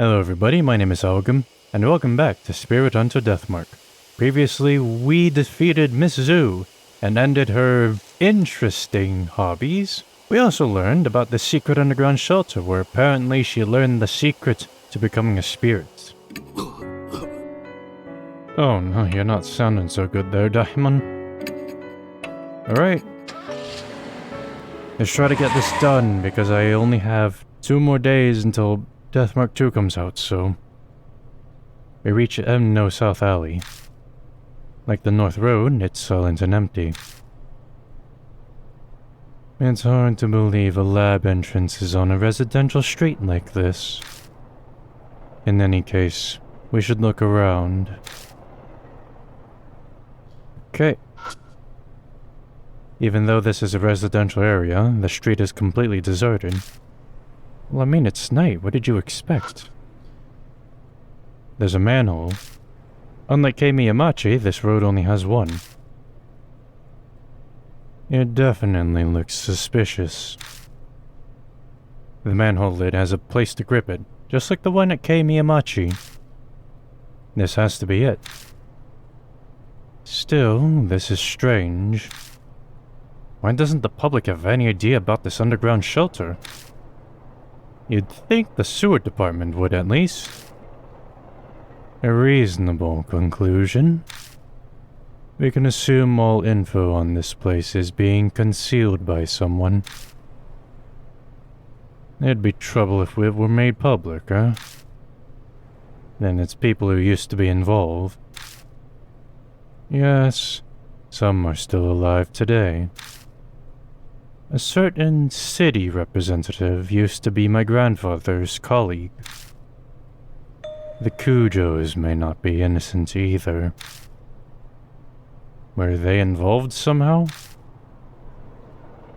Hello everybody, my name is Algam, and welcome back to Spirit Unto Deathmark. Previously, we defeated Miss Zoo and ended her interesting hobbies. We also learned about the secret underground shelter where apparently she learned the secret to becoming a spirit. Oh no, you're not sounding so good there, Diamond. Alright. Let's try to get this done because I only have 2 more days until Deathmark 2 comes out, so we reach No South Alley. Like the North Road, it's silent and empty. It's hard to believe a lab entrance is on a residential street like this. In any case, we should look around. Okay. Even though this is a residential area, the street is completely deserted. Well, I mean, it's night. What did you expect? There's a manhole. Unlike Kei Miyamachi, this road only has one. It definitely looks suspicious. The manhole lid has a place to grip it, just like the one at Kei Miyamachi. This has to be it. Still, this is strange. Why doesn't the public have any idea about this underground shelter? You'd think the sewer department would, at least. A reasonable conclusion. We can assume all info on this place is being concealed by someone. It'd be trouble if it were made public, huh? Then it's people who used to be involved. Yes, some are still alive today. A certain city representative used to be my grandfather's colleague. The Kujos may not be innocent either. Were they involved somehow?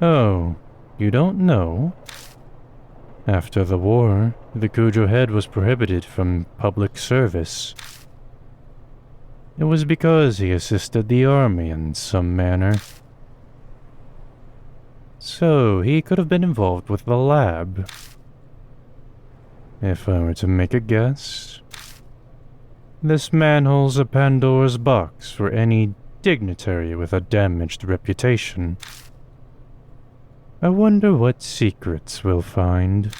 Oh, you don't know? After the war, the Kujo head was prohibited from public service. It was because he assisted the army in some manner. So, he could have been involved with the lab. If I were to make a guess, this manhole's a Pandora's box for any dignitary with a damaged reputation. I wonder what secrets we'll find.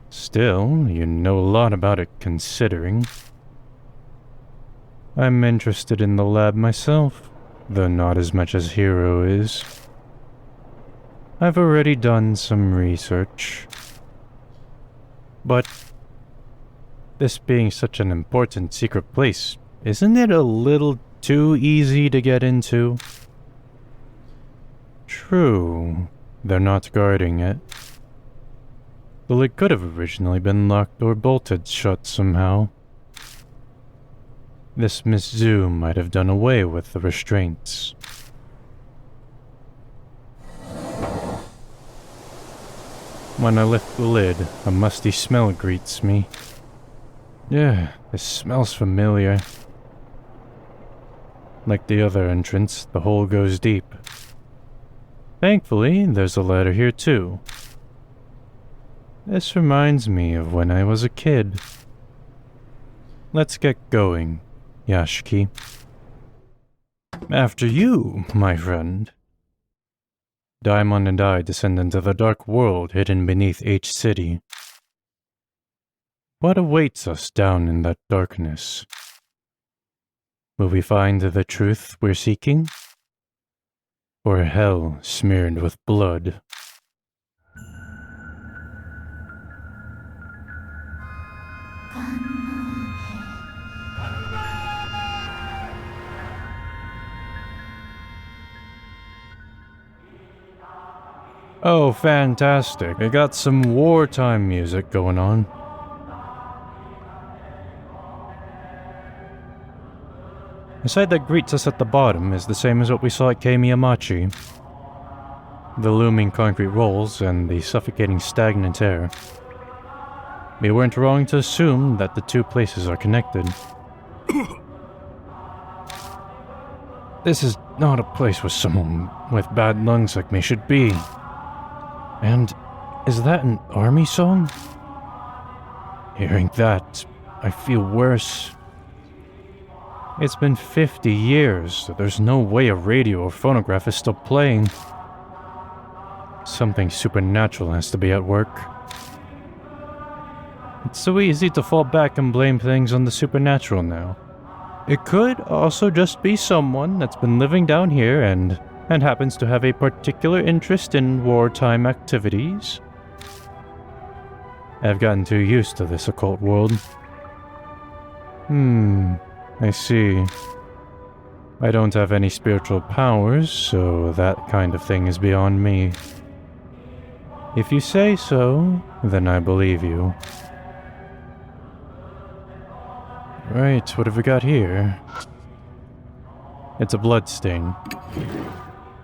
Still, you know a lot about it considering. I'm interested in the lab myself, though not as much as Hiro is. I've already done some research. But this being such an important secret place, isn't it a little too easy to get into? True, they're not guarding it. The lid could have originally been locked or bolted shut somehow. This Miss Zoo might have done away with the restraints. When I lift the lid, a musty smell greets me. Yeah, this smells familiar. Like the other entrance, the hole goes deep. Thankfully, there's a ladder here too. This reminds me of when I was a kid. Let's get going, Yashiki. After you, my friend. Daimon and I descend into the dark world hidden beneath H City. What awaits us down in that darkness? Will we find the truth we're seeking? Or hell smeared with blood? Oh, fantastic. I got some wartime music going on. The sight that greets us at the bottom is the same as what we saw at Kei Miyamachi. The looming concrete rolls and the suffocating stagnant air. We weren't wrong to assume that the two places are connected. This is not a place where someone with bad lungs like me should be. And is that an army song? Hearing that, I feel worse. It's been 50 years, so there's no way a radio or phonograph is still playing. Something supernatural has to be at work. It's so easy to fall back and blame things on the supernatural now. It could also just be someone that's been living down here and happens to have a particular interest in wartime activities. I've gotten too used to this occult world. I see. I don't have any spiritual powers, so that kind of thing is beyond me. If you say so, then I believe you. Right, what have we got here? It's a blood stain.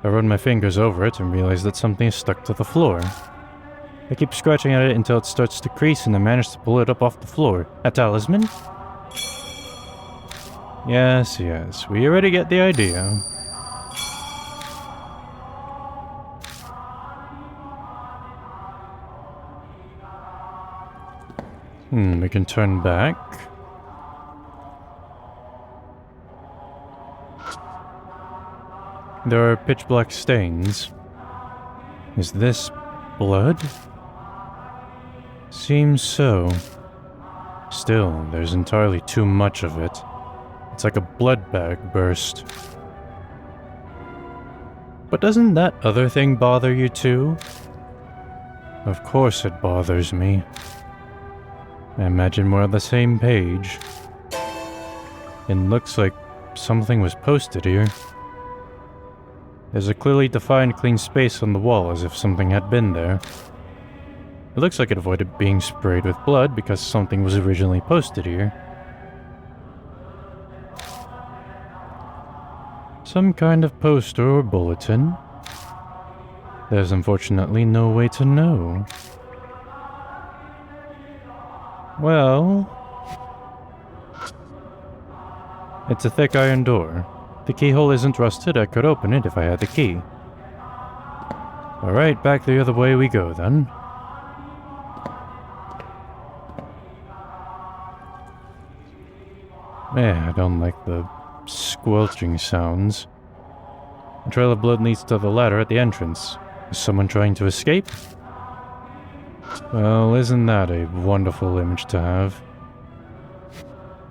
I run my fingers over it and realize that something is stuck to the floor. I keep scratching at it until it starts to crease and I manage to pull it up off the floor. A talisman? Yes, we already get the idea. We can turn back. There are pitch black stains. Is this blood? Seems so. Still, there's entirely too much of it. It's like a blood bag burst. But doesn't that other thing bother you too? Of course it bothers me. I imagine we're on the same page. It looks like something was posted here. There's a clearly defined clean space on the wall as if something had been there. It looks like it avoided being sprayed with blood because something was originally posted here. Some kind of poster or bulletin. There's unfortunately no way to know. Well, it's a thick iron door. The keyhole isn't rusted. I could open it if I had the key. Alright, back the other way we go then. I don't like the squelching sounds. A trail of blood leads to the ladder at the entrance. Is someone trying to escape? Well, isn't that a wonderful image to have?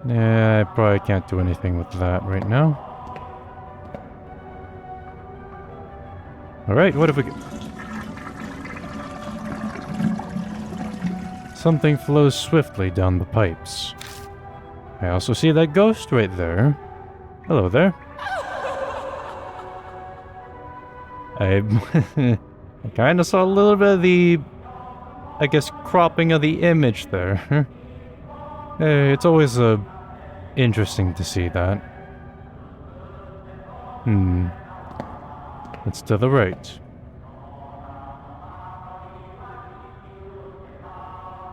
I probably can't do anything with that right now. Alright, what have we got? Something flows swiftly down the pipes. I also see that ghost right there. Hello there. I kind of saw a little bit of the, I guess, cropping of the image there. It's always interesting to see that. It's to the right.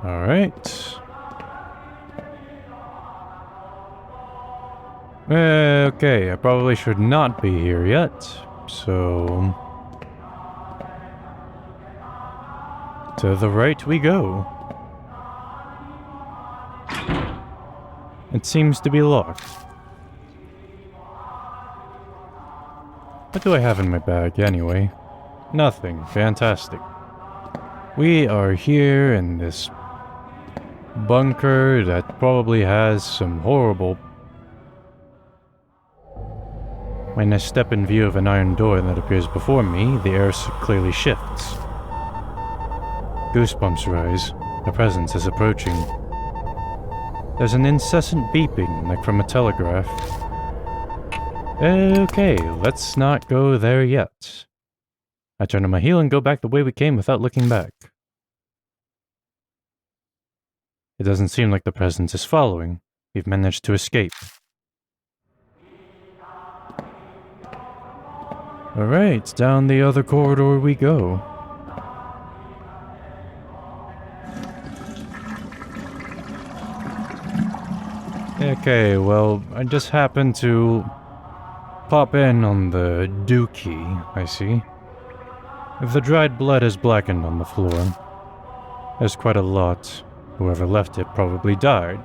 Alright. Okay, I probably should not be here yet, so... to the right we go. It seems to be locked. What do I have in my bag, anyway? Nothing. Fantastic. We are here in this bunker that probably has some horrible... When I step in view of an iron door that appears before me, the air clearly shifts. Goosebumps rise. A presence is approaching. There's an incessant beeping, like from a telegraph. Okay, let's not go there yet. I turn on my heel and go back the way we came without looking back. It doesn't seem like the presence is following. We've managed to escape. Alright, down the other corridor we go. Okay, well, I just happened to pop in on the dookie, I see. The dried blood is blackened on the floor. There's quite a lot. Whoever left it probably died.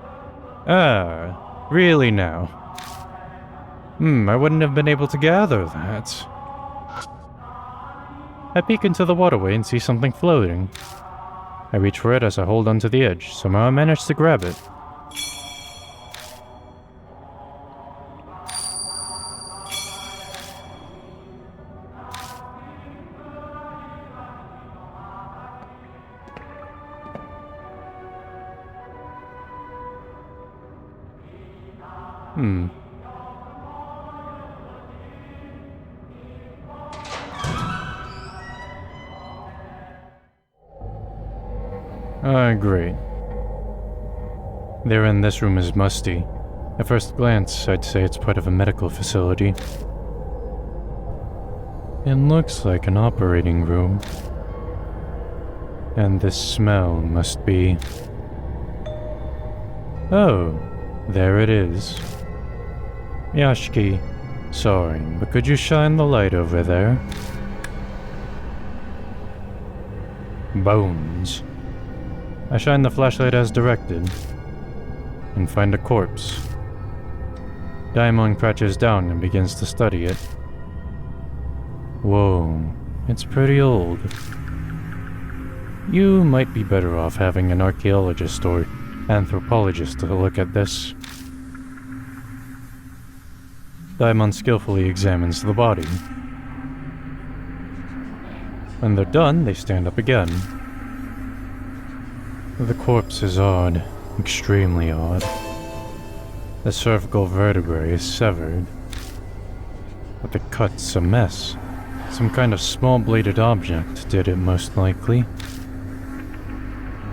Ah, really now? I wouldn't have been able to gather that. I peek into the waterway and see something floating. I reach for it as I hold onto the edge. Somehow I manage to grab it. Great. The air in this room is musty. At first glance, I'd say it's part of a medical facility. It looks like an operating room. And this smell must be... Oh, there it is. Yashiki, sorry, but could you shine the light over there? Bones. I shine the flashlight as directed, and find a corpse. Daimon crouches down and begins to study it. Whoa, it's pretty old. You might be better off having an archaeologist or anthropologist to look at this. Daimon skillfully examines the body. When they're done, they stand up again. The corpse is odd, extremely odd. The cervical vertebrae is severed, but the cut's a mess. Some kind of small-bladed object did it most likely,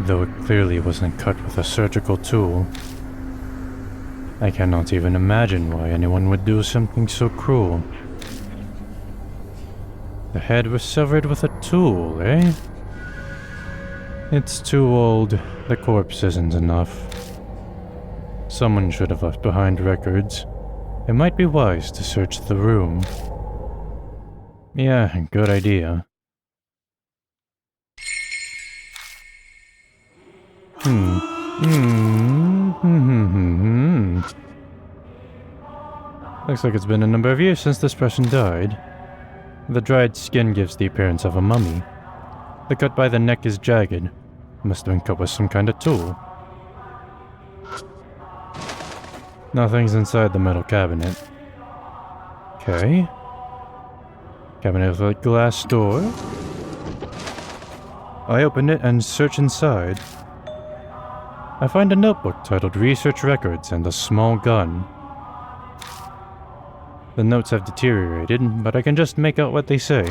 though it clearly wasn't cut with a surgical tool. I cannot even imagine why anyone would do something so cruel. The head was severed with a tool, eh? It's too old. The corpse isn't enough. Someone should have left behind records. It might be wise to search the room. Yeah, good idea. Looks like it's been a number of years since this person died. The dried skin gives the appearance of a mummy. The cut by the neck is jagged. Must have been cut with some kind of tool. Nothing's inside the metal cabinet. Okay. Cabinet with a glass door. I open it and search inside. I find a notebook titled Research Records and a small gun. The notes have deteriorated, but I can just make out what they say.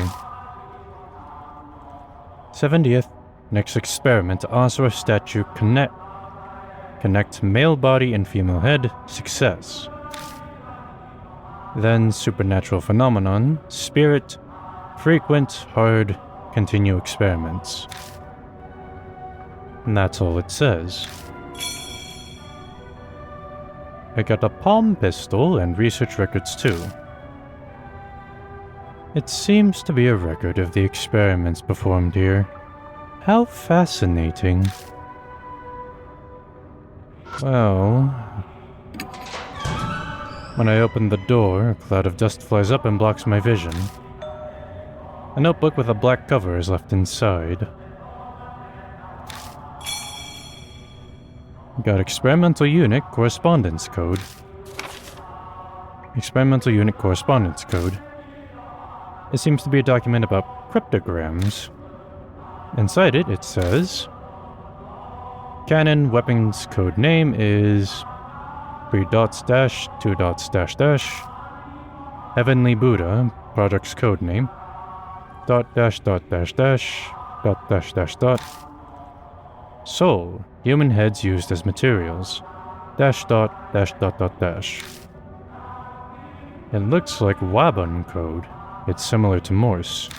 70th. Next experiment, Asura statue connect male body and female head, success. Then supernatural phenomenon, spirit, frequent, hard, continue experiments. And that's all it says. I got a palm pistol and research records too. It seems to be a record of the experiments performed here. How fascinating. Well... When I open the door, a cloud of dust flies up and blocks my vision. A notebook with a black cover is left inside. Got experimental unit correspondence code. Experimental unit correspondence code. It seems to be a document about cryptograms. Inside it, it says... Cannon weapons code name is... 3 dots dash 2 dots dash dash. Heavenly Buddha, project's code name. Dot dash dot dash dash. Dot dash dash dot. Soul, human heads used as materials. Dash dot dash dot dot dash. It looks like Wabun code. It's similar to Morse.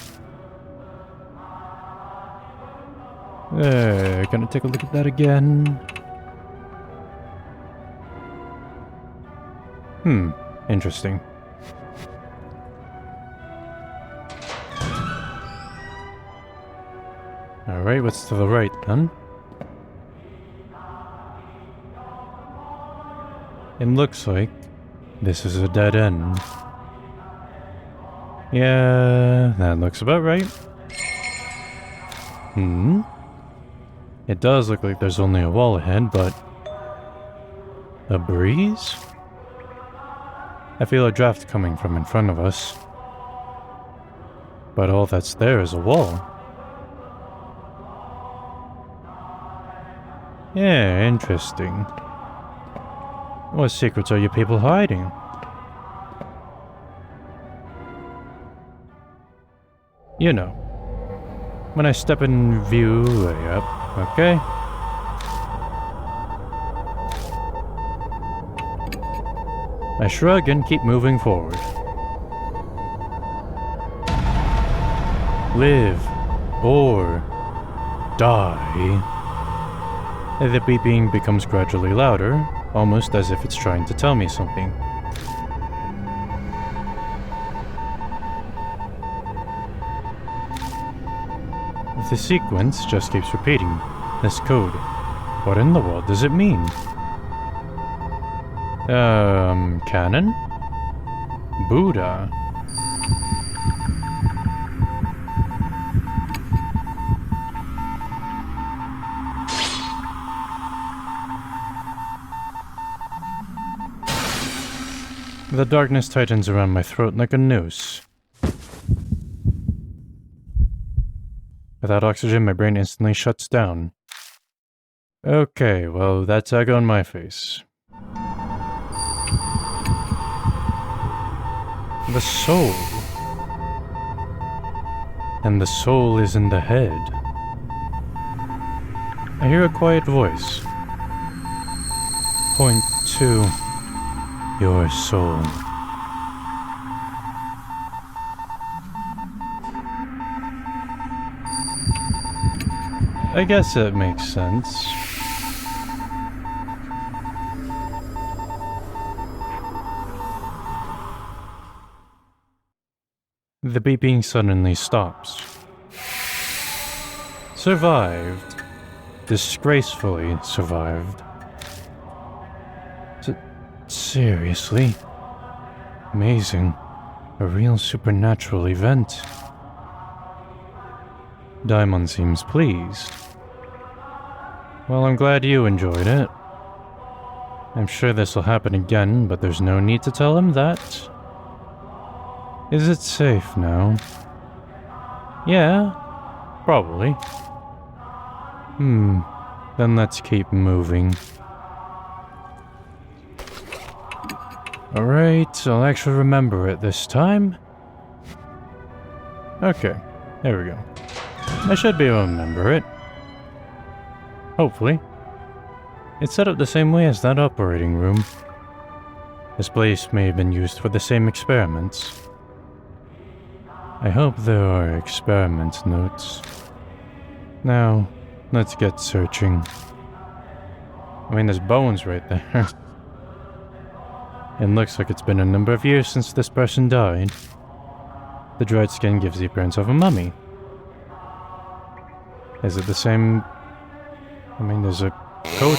Gonna take a look at that again. Interesting. Alright, what's to the right then? It looks like this is a dead end. Yeah, that looks about right. It does look like there's only a wall ahead, but... a breeze? I feel a draft coming from in front of us. But all that's there is a wall. Yeah, interesting. What secrets are you people hiding? You know, when I step in view way up, okay? I shrug and keep moving forward. Live or die. The beeping becomes gradually louder, almost as if it's trying to tell me something. The sequence just keeps repeating. This code. What in the world does it mean? Canon? Buddha? The darkness tightens around my throat like a noose. Without oxygen, my brain instantly shuts down. Okay, well, that's egg on my face. The soul. And the soul is in the head. I hear a quiet voice. Point to your soul. I guess that makes sense. The beeping suddenly stops. Survived. Disgracefully survived. Seriously? Amazing. A real supernatural event. Diamond seems pleased. Well, I'm glad you enjoyed it. I'm sure this will happen again, but there's no need to tell him that. Is it safe now? Yeah, probably. Then let's keep moving. Alright, I'll actually remember it this time. Okay, there we go. I should be able to remember it. Hopefully. It's set up the same way as that operating room. This place may have been used for the same experiments. I hope there are experiment notes. Now, let's get searching. I mean, there's bones right there. It looks like it's been a number of years since this person died. The dried skin gives the appearance of a mummy. Is it the same? I mean, there's a coat.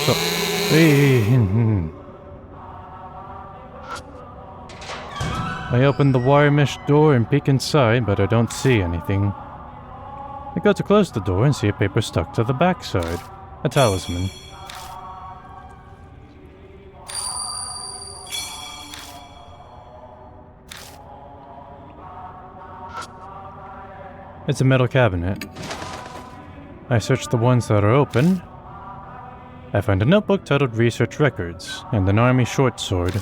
I open the wire mesh door and peek inside, but I don't see anything. I go to close the door and see a paper stuck to the backside. A talisman. It's a metal cabinet. I search the ones that are open. I find a notebook titled Research Records and an army short sword.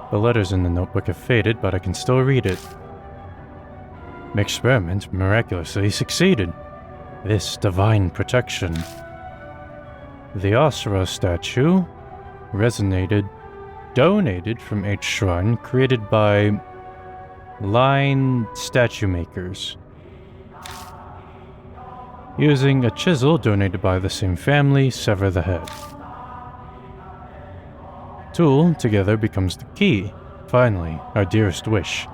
The letters in the notebook have faded, but I can still read it. My experiment miraculously succeeded. This divine protection. The Asura statue donated from H shrine created by Line statue makers. Using a chisel donated by the same family, sever the head. Tool together becomes the key. Finally, our dearest wish.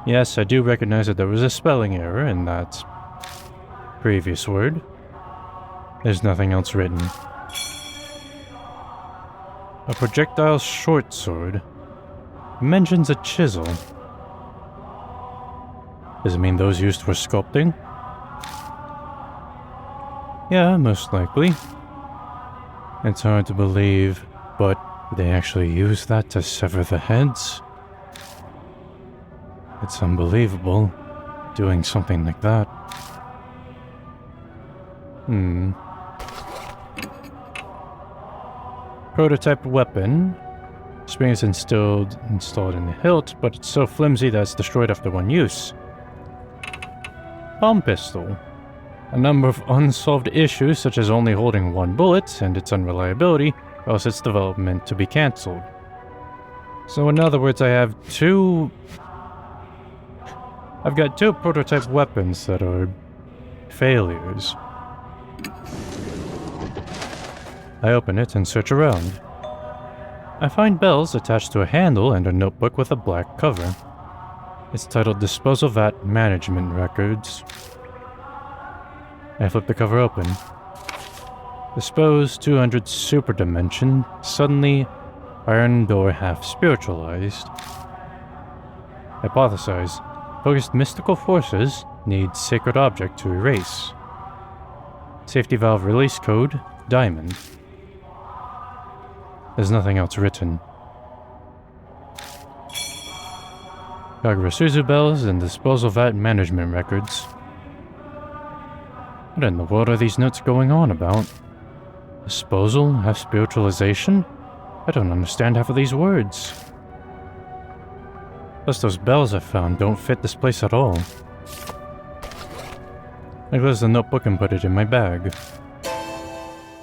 Yes, I do recognize that there was a spelling error in that previous word. There's nothing else written. A projectile short sword. Mentions a chisel. Does it mean those used for sculpting? Yeah, most likely. It's hard to believe, but they actually use that to sever the heads? It's unbelievable, doing something like that. Prototype weapon. Spring is installed in the hilt, but it's so flimsy that it's destroyed after one use. Palm pistol. A number of unsolved issues, such as only holding one bullet and its unreliability, cause its development to be cancelled. So in other words, I've got two prototype weapons that are failures. I open it and search around. I find bells attached to a handle and a notebook with a black cover. It's titled Disposal Vat Management Records. I flip the cover open. Dispose 200 super dimension, suddenly iron door half spiritualized. Hypothesize. Focused mystical forces need sacred object to erase. Safety valve release code, diamond. There's nothing else written. Kagura Suzu bells and disposal vat management records. What in the world are these notes going on about? Disposal? Half spiritualization? I don't understand half of these words. Plus those bells I found don't fit this place at all. I close the notebook and put it in my bag.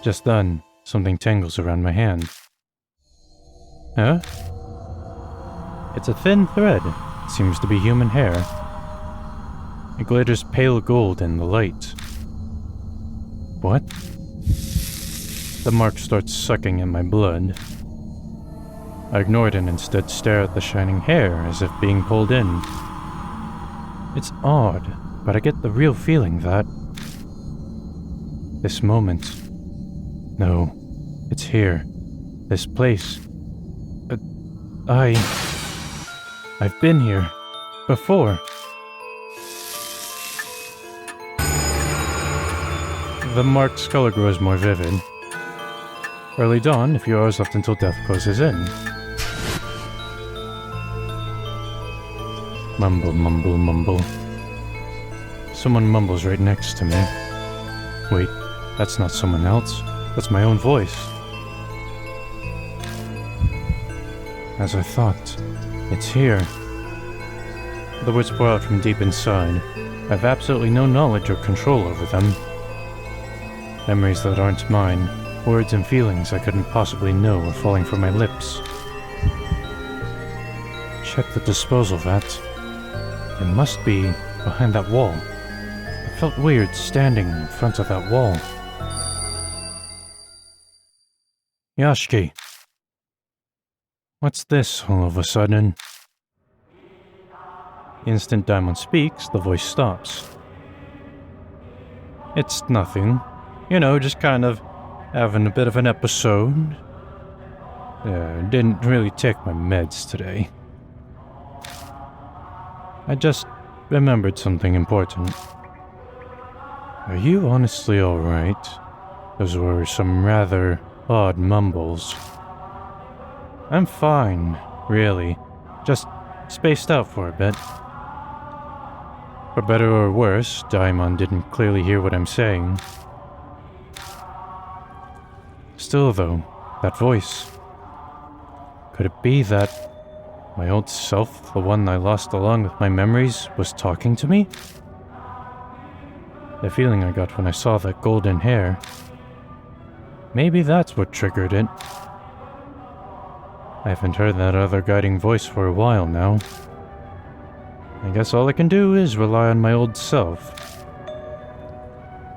Just then, something tangles around my hand. Huh? It's a thin thread. It seems to be human hair. It glitters pale gold in the light. What? The mark starts sucking in my blood. I ignore it and instead stare at the shining hair as if being pulled in. It's odd, but I get the real feeling that this moment. No, it's here. This place. I've been here before. The mark's color grows more vivid. Early dawn, a few hours left until death closes in. Mumble, mumble, mumble. Someone mumbles right next to me. Wait, that's not someone else. That's my own voice. As I thought, it's here. The words pour out from deep inside. I have absolutely no knowledge or control over them. Memories that aren't mine, words and feelings I couldn't possibly know are falling from my lips. Check the disposal vat. It must be behind that wall. It felt weird standing in front of that wall. Yashiki! What's this all of a sudden? The instant Diamond speaks, the voice stops. It's nothing. You know, just kind of having a bit of an episode. Didn't really take my meds today. I just remembered something important. Are you honestly alright? Those were some rather odd mumbles. I'm fine, really. Just spaced out for a bit. For better or worse, Daimon didn't clearly hear what I'm saying. Still though, that voice. Could it be that my old self, the one I lost along with my memories, was talking to me? The feeling I got when I saw that golden hair. Maybe that's what triggered it. I haven't heard that other guiding voice for a while now. I guess all I can do is rely on my old self.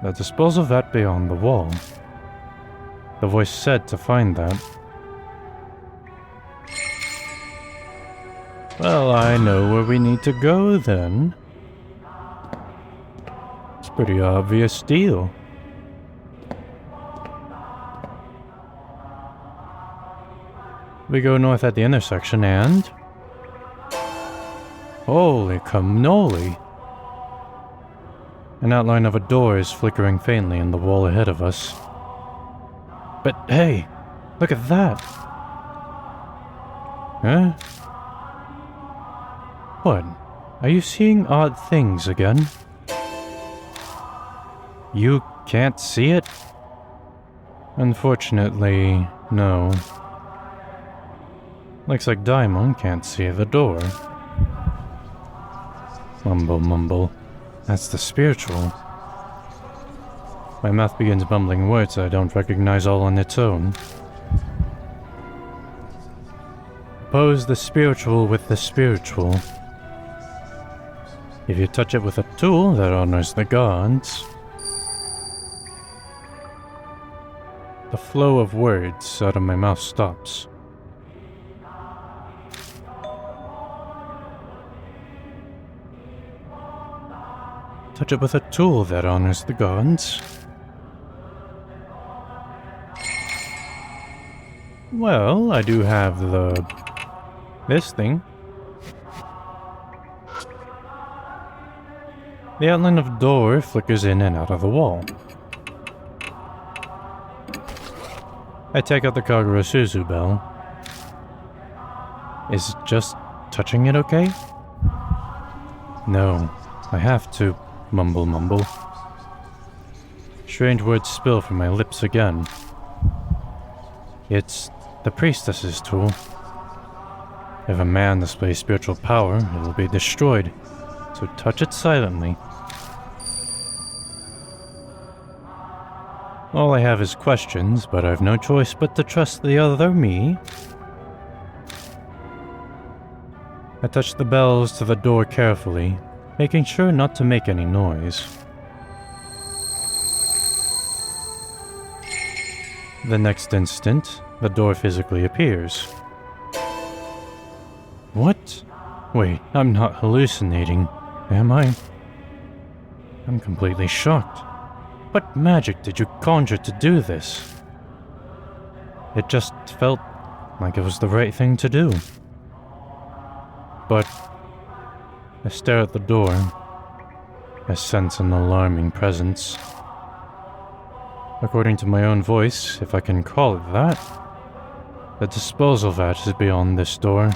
The disposal vat beyond the wall. The voice said to find that. Well, I know where we need to go then. It's a pretty obvious deal. We go north at the intersection and... Holy cannoli! An outline of a door is flickering faintly in the wall ahead of us. But hey, look at that! Huh? What? Are you seeing odd things again? You can't see it? Unfortunately, no. Looks like Daimon can't see the door. Mumble, mumble. That's the spiritual. My mouth begins mumbling words I don't recognize all on its own. Oppose the spiritual with the spiritual. If you touch it with a tool that honors the gods... The flow of words out of my mouth stops. Touch it with a tool that honors the gods. Well, I do have this thing. The outline of a door flickers in and out of the wall. I take out the Kagura Suzu bell. Is just touching it okay? No, I have to mumble mumble. Strange words spill from my lips again. It's the priestess's tool. If a man displays spiritual power, it will be destroyed, so touch it silently. All I have is questions, but I've no choice but to trust the other me. I touch the bells to the door carefully, making sure not to make any noise. The next instant, the door physically appears. What? Wait, I'm not hallucinating, am I? I'm completely shocked. What magic did you conjure to do this? It just felt like it was the right thing to do. But I stare at the door. I sense an alarming presence. According to my own voice, if I can call it that, the disposal vat is beyond this door.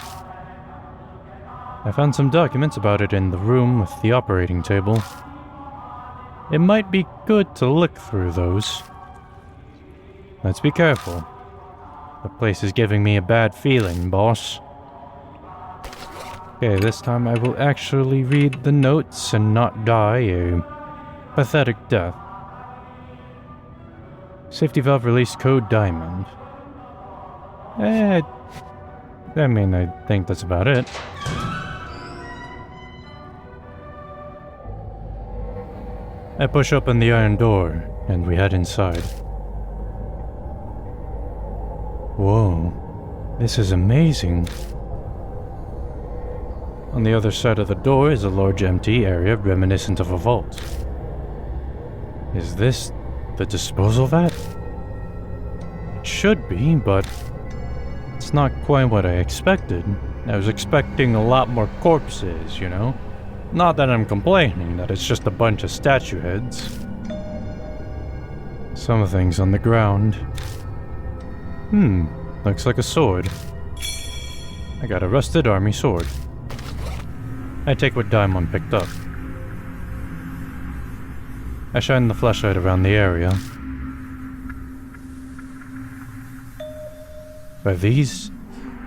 I found some documents about it in the room with the operating table. It might be good to look through those. Let's be careful. The place is giving me a bad feeling, boss. Okay, this time I will actually read the notes and not die a pathetic death. Safety valve release code Diamond. I think that's about it. I push open the iron door, and we head inside. Whoa, this is amazing. On the other side of the door is a large empty area reminiscent of a vault. Is this the disposal vat? It should be, but it's not quite what I expected. I was expecting a lot more corpses, you know? Not that I'm complaining, that it's just a bunch of statue heads. Some things on the ground. Looks like a sword. I got a rusted army sword. I take what Daimon picked up. I shine the flashlight around the area. Are these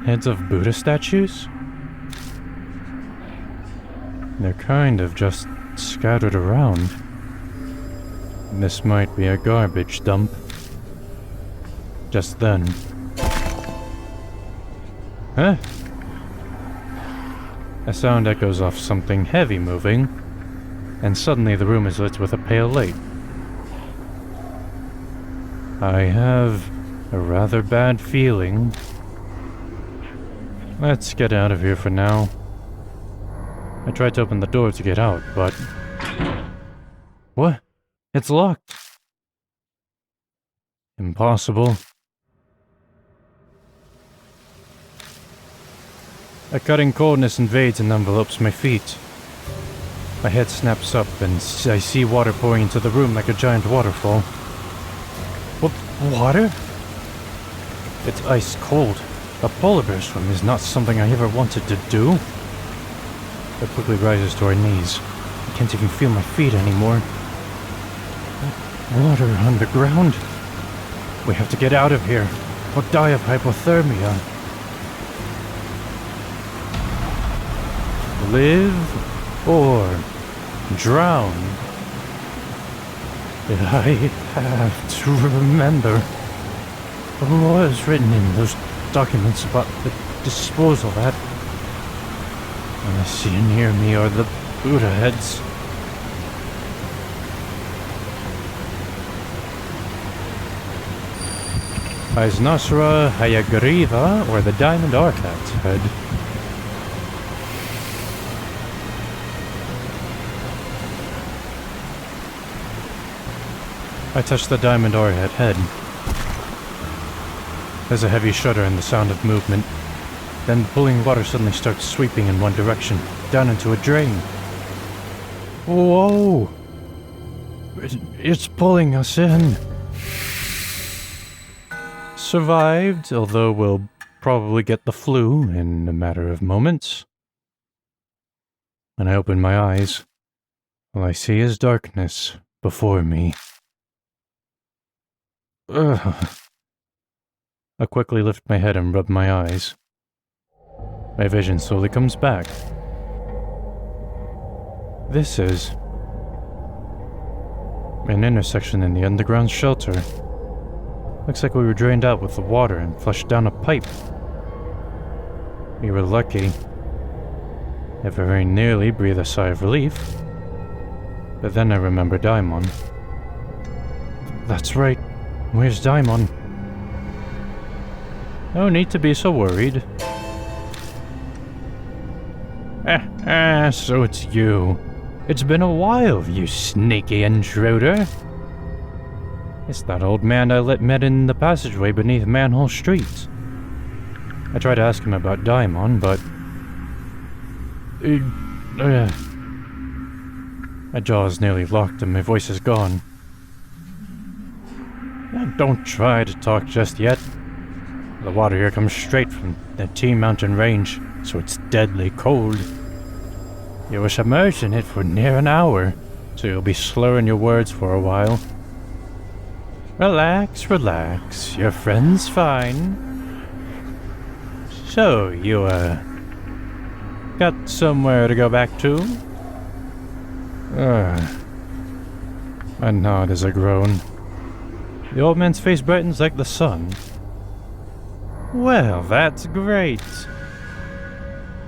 heads of Buddha statues? They're kind of just scattered around. This might be a garbage dump. Just then... Huh? A sound echoes off something heavy moving, and suddenly the room is lit with a pale light. I have a rather bad feeling. Let's get out of here for now. I tried to open the door to get out, but... What? It's locked. Impossible. A cutting coldness invades and envelopes my feet. My head snaps up and I see water pouring into the room like a giant waterfall. What? Water? It's ice cold. A polar bear swim is not something I ever wanted to do. It quickly rises to our knees. I can't even feel my feet anymore. Water underground? We have to get out of here, or die of hypothermia. Live or drown? I have to remember what was written in those documents about the disposal at. All I see near me are the Buddha heads. Aisnasra Hayagriva, or the Diamond Arcat's head. I touch the Diamond Arhat head. There's a heavy shudder and the sound of movement. Then pulling water suddenly starts sweeping in one direction, down into a drain. Whoa! It's pulling us in. Survived, although we'll probably get the flu in a matter of moments. When I open my eyes, all I see is darkness before me. Ugh. I quickly lift my head and rub my eyes. My vision slowly comes back. This is an intersection in the underground shelter. Looks like we were drained out with the water and flushed down a pipe. We were lucky. I very nearly breathed a sigh of relief. But then I remember Daimon. That's right. Where's Daimon? No need to be so worried. So it's you. It's been a while, you sneaky intruder. It's that old man I met in the passageway beneath Manhole Street. I tried to ask him about Daimon, but... my jaw is nearly locked and my voice is gone. Don't try to talk just yet. The water here comes straight from the T-Mountain Range, so it's deadly cold. You were submerged in it for near an hour, so you'll be slurring your words for a while. Relax, relax. Your friend's fine. So, you, got somewhere to go back to? I nod as I groan. The old man's face brightens like the sun. Well, that's great.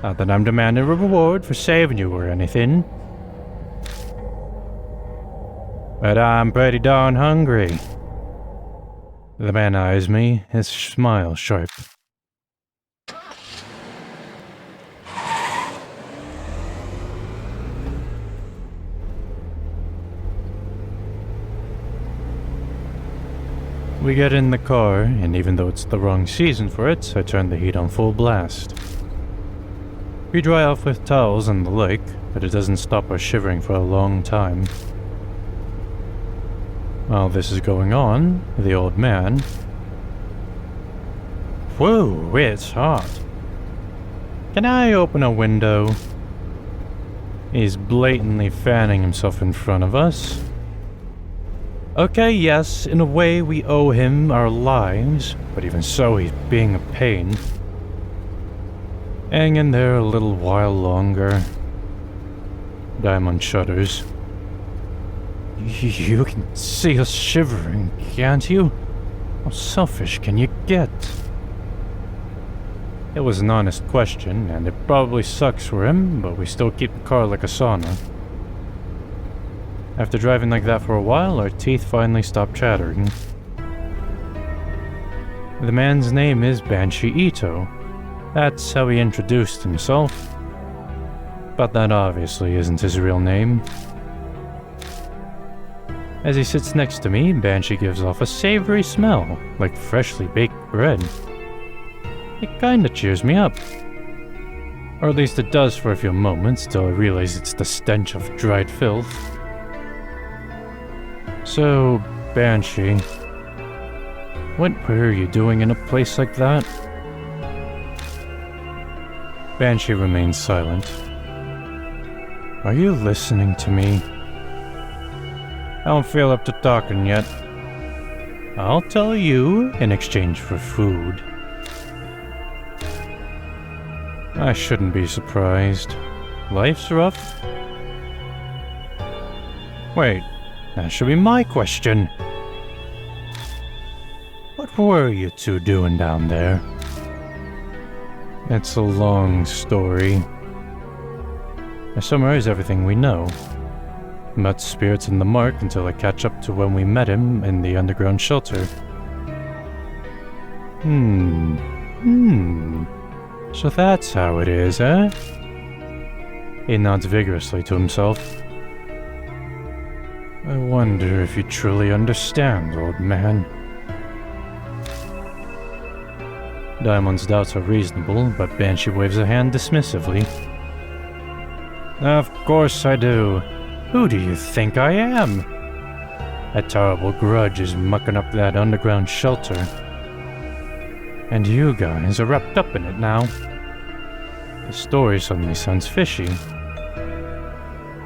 Not that I'm demanding a reward for saving you or anything. But I'm pretty darn hungry. The man eyes me, his smile sharp. We get in the car, and even though it's the wrong season for it, I turn the heat on full blast. We dry off with towels and the like, but it doesn't stop us shivering for a long time. While this is going on, the old man... Whoa, it's hot. Can I open a window? He's blatantly fanning himself in front of us. Okay, yes, in a way we owe him our lives, but even so he's being a pain. Hang in there a little while longer. Diamond shudders. You can see us shivering, can't you? How selfish can you get? It was an honest question, and it probably sucks for him, but we still keep the car like a sauna. After driving like that for a while, our teeth finally stop chattering. The man's name is Banshee Ito. That's how he introduced himself. But that obviously isn't his real name. As he sits next to me, Banshee gives off a savory smell, like freshly baked bread. It kinda cheers me up. Or at least it does for a few moments, till I realize it's the stench of dried filth. So, Banshee, what were you doing in a place like that? Banshee remains silent. Are you listening to me? I don't feel up to talking yet. I'll tell you in exchange for food. I shouldn't be surprised. Life's rough? Wait, that should be my question. What were you two doing down there? It's a long story. I summarize everything we know. About spirits in the mark until I catch up to when we met him in the underground shelter. So that's how it is, eh? He nods vigorously to himself. I wonder if you truly understand, old man. Diamond's doubts are reasonable, but Banshee waves a hand dismissively. Of course I do. Who do you think I am? A terrible grudge is mucking up that underground shelter. And you guys are wrapped up in it now. The story suddenly sounds fishy.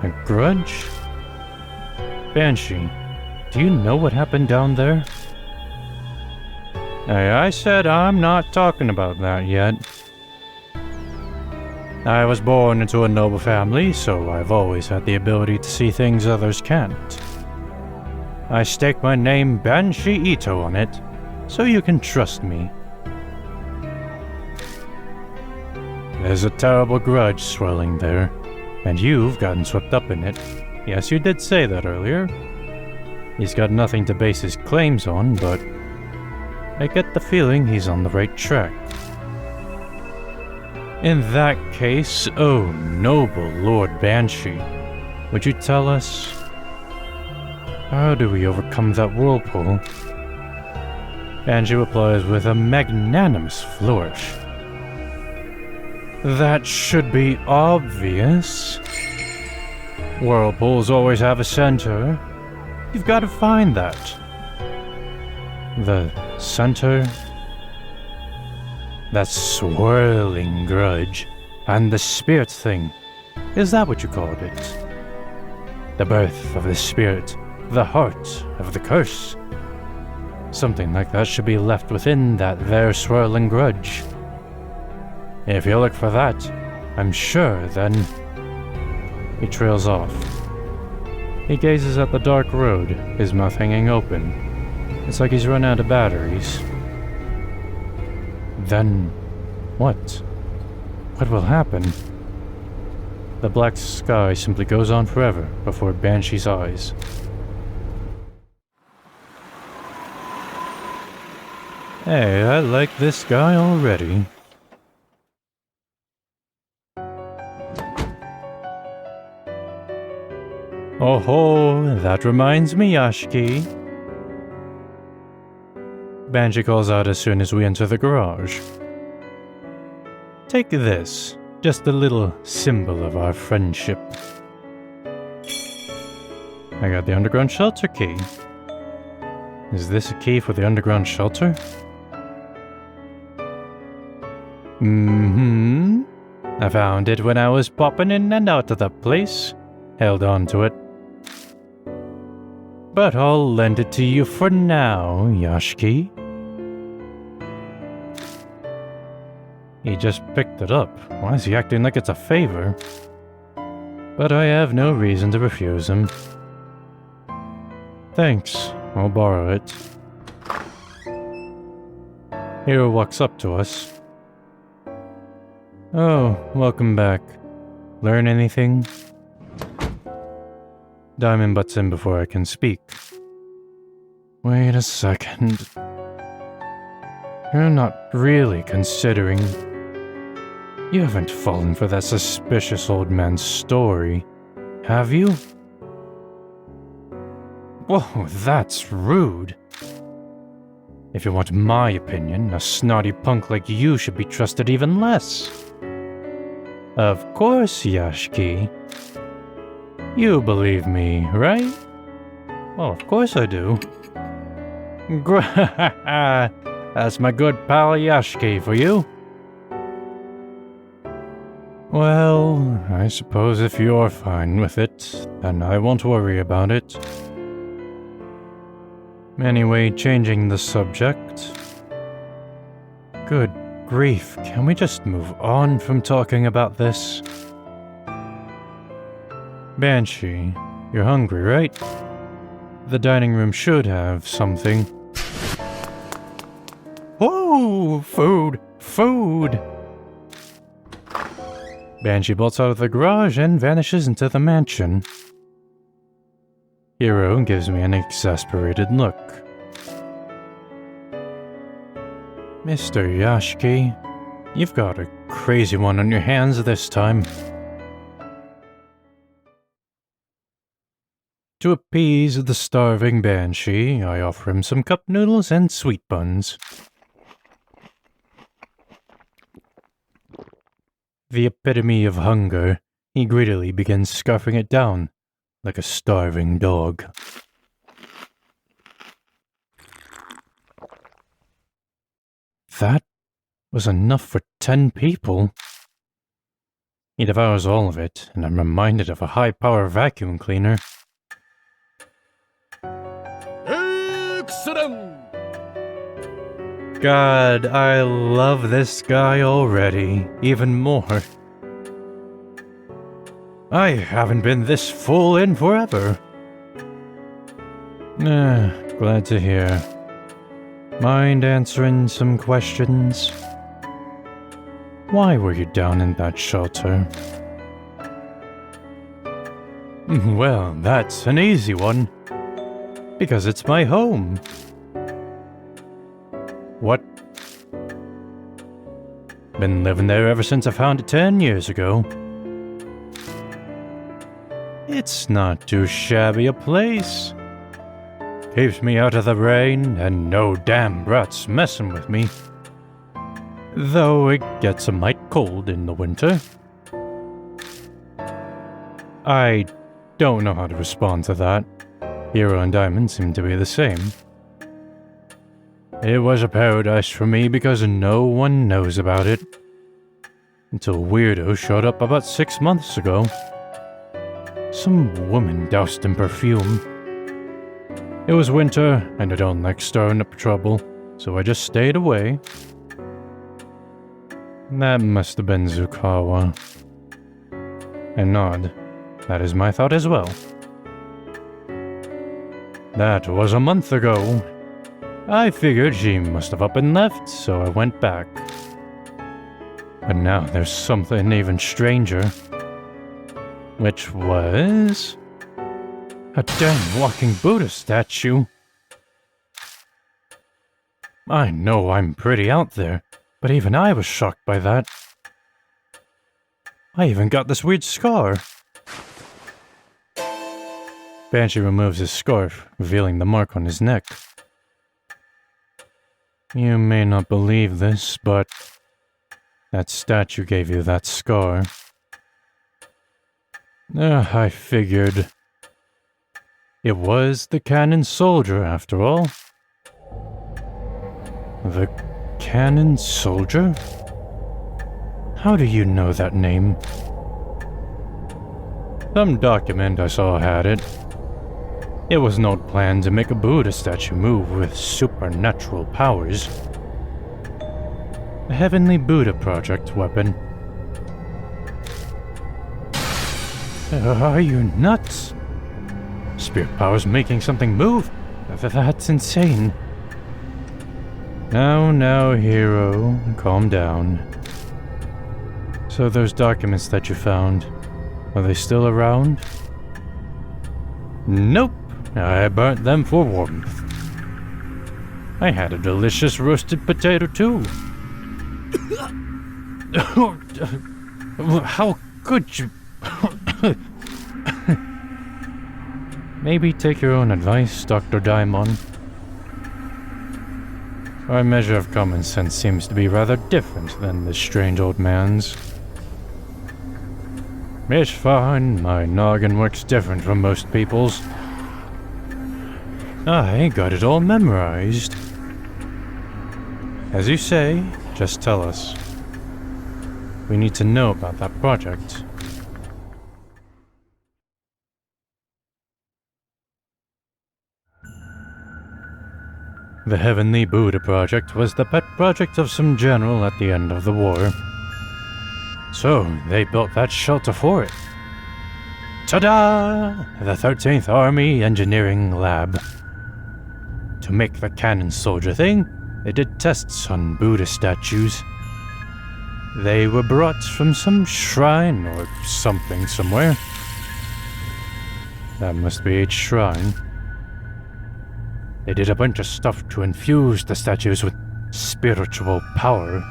A grudge? Banshee, do you know what happened down there? Hey, I said I'm not talking about that yet. I was born into a noble family, so I've always had the ability to see things others can't. I stake my name Banshee Ito on it, so you can trust me. There's a terrible grudge swirling there, and you've gotten swept up in it. Yes, you did say that earlier. He's got nothing to base his claims on, but I get the feeling he's on the right track. In that case, oh noble Lord Banshee, would you tell us, how do we overcome that whirlpool? Banshee replies with a magnanimous flourish. That should be obvious. Whirlpools always have a center. You've got to find that. The center? That swirling grudge. And the spirit thing. Is that what you called it? The birth of the spirit. The heart of the curse. Something like that should be left within that there swirling grudge. If you look for that, I'm sure then... He trails off. He gazes at the dark road, his mouth hanging open. It's like he's run out of batteries. Then, what? What will happen? The black sky simply goes on forever before Banshee's eyes. Hey, I like this guy already. Oh ho, that reminds me, Yashiki. Banshee calls out as soon as we enter the garage. Take this, just a little symbol of our friendship. I got the underground shelter key. Is this a key for the underground shelter? I found it when I was popping in and out of that place. Held on to it. But I'll lend it to you for now, Yashiki. He just picked it up. Why is he acting like it's a favor? But I have no reason to refuse him. Thanks, I'll borrow it. Hero walks up to us. Oh, welcome back. Learn anything? Diamond butts in before I can speak. Wait a second. You're not really considering... You haven't fallen for that suspicious old man's story, have you? Whoa, that's rude. If you want my opinion, a snotty punk like you should be trusted even less. Of course, Yashki. You believe me, right? Well, of course I do. That's my good pal Yashki for you. Well, I suppose if you're fine with it, then I won't worry about it. Anyway, changing the subject. Good grief, can we just move on from talking about this? Banshee, you're hungry, right? The dining room should have something. Oh, food! Food! Banshee bolts out of the garage and vanishes into the mansion. Hero gives me an exasperated look. Mr. Yashki, you've got a crazy one on your hands this time. To appease the starving Banshee, I offer him some cup noodles and sweet buns. The epitome of hunger, he greedily begins scarfing it down, like a starving dog. That was enough for 10 people. He devours all of it, and I'm reminded of a high-power vacuum cleaner. Excellent! God, I love this guy already, even more. I haven't been this full in forever. Glad to hear. Mind answering some questions? Why were you down in that shelter? Well, that's an easy one. Because it's my home. What? Been living there ever since I found it 10 years ago. It's not too shabby a place. Keeps me out of the rain, and no damn brats messing with me. Though it gets a mite cold in the winter. I don't know how to respond to that. Hero and Diamond seem to be the same. It was a paradise for me because no one knows about it. Until Weirdo showed up about 6 months ago. Some woman doused in perfume. It was winter, and I don't like stirring up trouble, so I just stayed away. That must have been Zukawa. I nod. That is my thought as well. That was a month ago. I figured she must have up and left, so I went back. But now there's something even stranger. Which was... a damn walking Buddha statue. I know I'm pretty out there, but even I was shocked by that. I even got this weird scar. Banshee removes his scarf, revealing the mark on his neck. You may not believe this, but that statue gave you that scar. I figured. It was the cannon soldier, after all. The cannon soldier? How do you know that name? Some document I saw had it. It was no plan to make a Buddha statue move with supernatural powers. A Heavenly Buddha Project weapon. Are you nuts? Spirit powers making something move? That's insane. Now, hero, calm down. So those documents that you found, are they still around? Nope, I burnt them for warmth. I had a delicious roasted potato too. How could you? Maybe take your own advice, Dr. Daimon. Our measure of common sense seems to be rather different than this strange old man's. It's fine, my noggin works different from most people's. I got it all memorized. As you say, just tell us. We need to know about that project. The Heavenly Buddha Project was the pet project of some general at the end of the war. So, they built that shelter for it. Ta-da! The 13th Army Engineering Lab. To make the cannon soldier thing, they did tests on Buddha statues. They were brought from some shrine or something somewhere. That must be each shrine. They did a bunch of stuff to infuse the statues with spiritual power.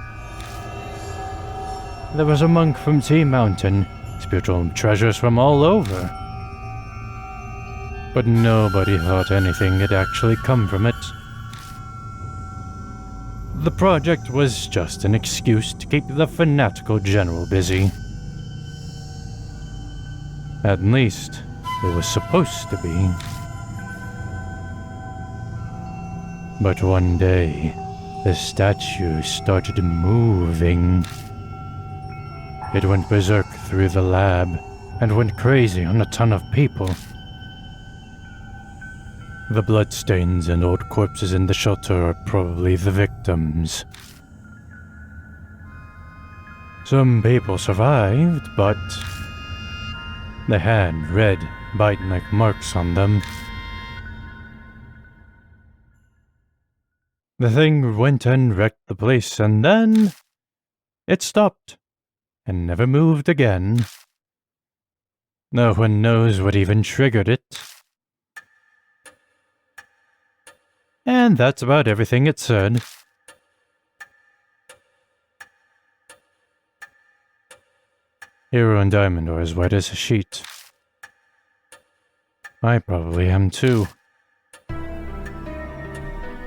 There was a monk from Tea Mountain, spiritual treasures from all over. But nobody thought anything had actually come from it. The project was just an excuse to keep the fanatical general busy. At least, it was supposed to be. But one day, the statue started moving. It went berserk through the lab and went crazy on a ton of people. The bloodstains and old corpses in the shelter are probably the victims. Some people survived, but they had red, bite-like marks on them. The thing went and wrecked the place, and then it stopped and never moved again. No one knows what even triggered it. And that's about everything it said. Hero and Diamond are as white as a sheet. I probably am too.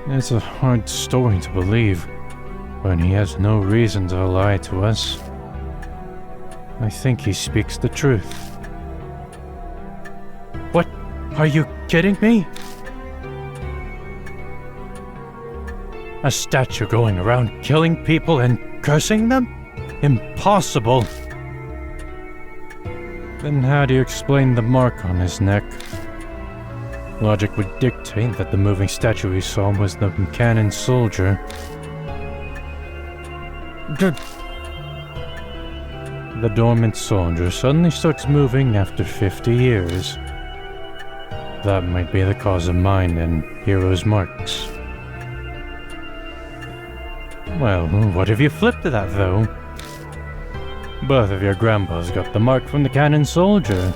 It's a hard story to believe, when he has no reason to lie to us. I think he speaks the truth. What? Are you kidding me? A statue going around killing people and cursing them? Impossible! Then how do you explain the mark on his neck? Logic would dictate that the moving statue he saw was the cannon soldier. The dormant soldier suddenly starts moving after 50 years. That might be the cause of mine and Hero's marks. Well, what if you flipped that, though? Both of your grandpas got the mark from the cannon soldier.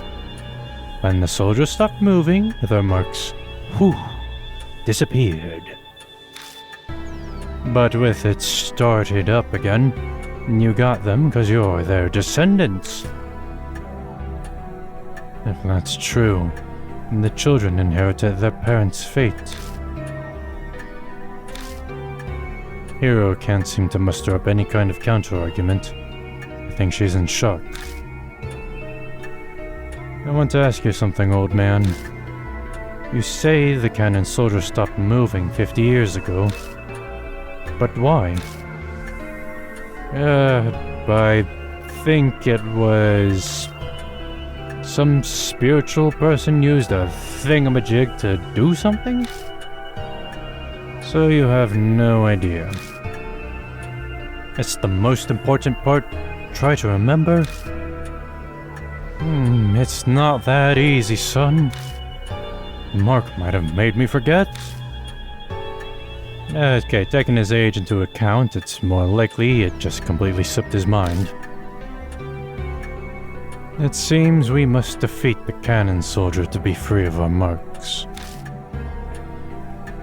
When the soldier stopped moving, their marks, disappeared. But with it started up again, you got them because you're their descendants. If that's true, the children inherited their parents' fate. Hero can't seem to muster up any kind of counter-argument. I think she's in shock. I want to ask you something, old man. You say the cannon soldier stopped moving 50 years ago. But why? I think it was... some spiritual person used a thingamajig to do something? So you have no idea. It's the most important part. Try to remember. It's not that easy, son. Mark might have made me forget. Okay, taking his age into account, it's more likely it just completely slipped his mind. It seems we must defeat the cannon soldier to be free of our marks.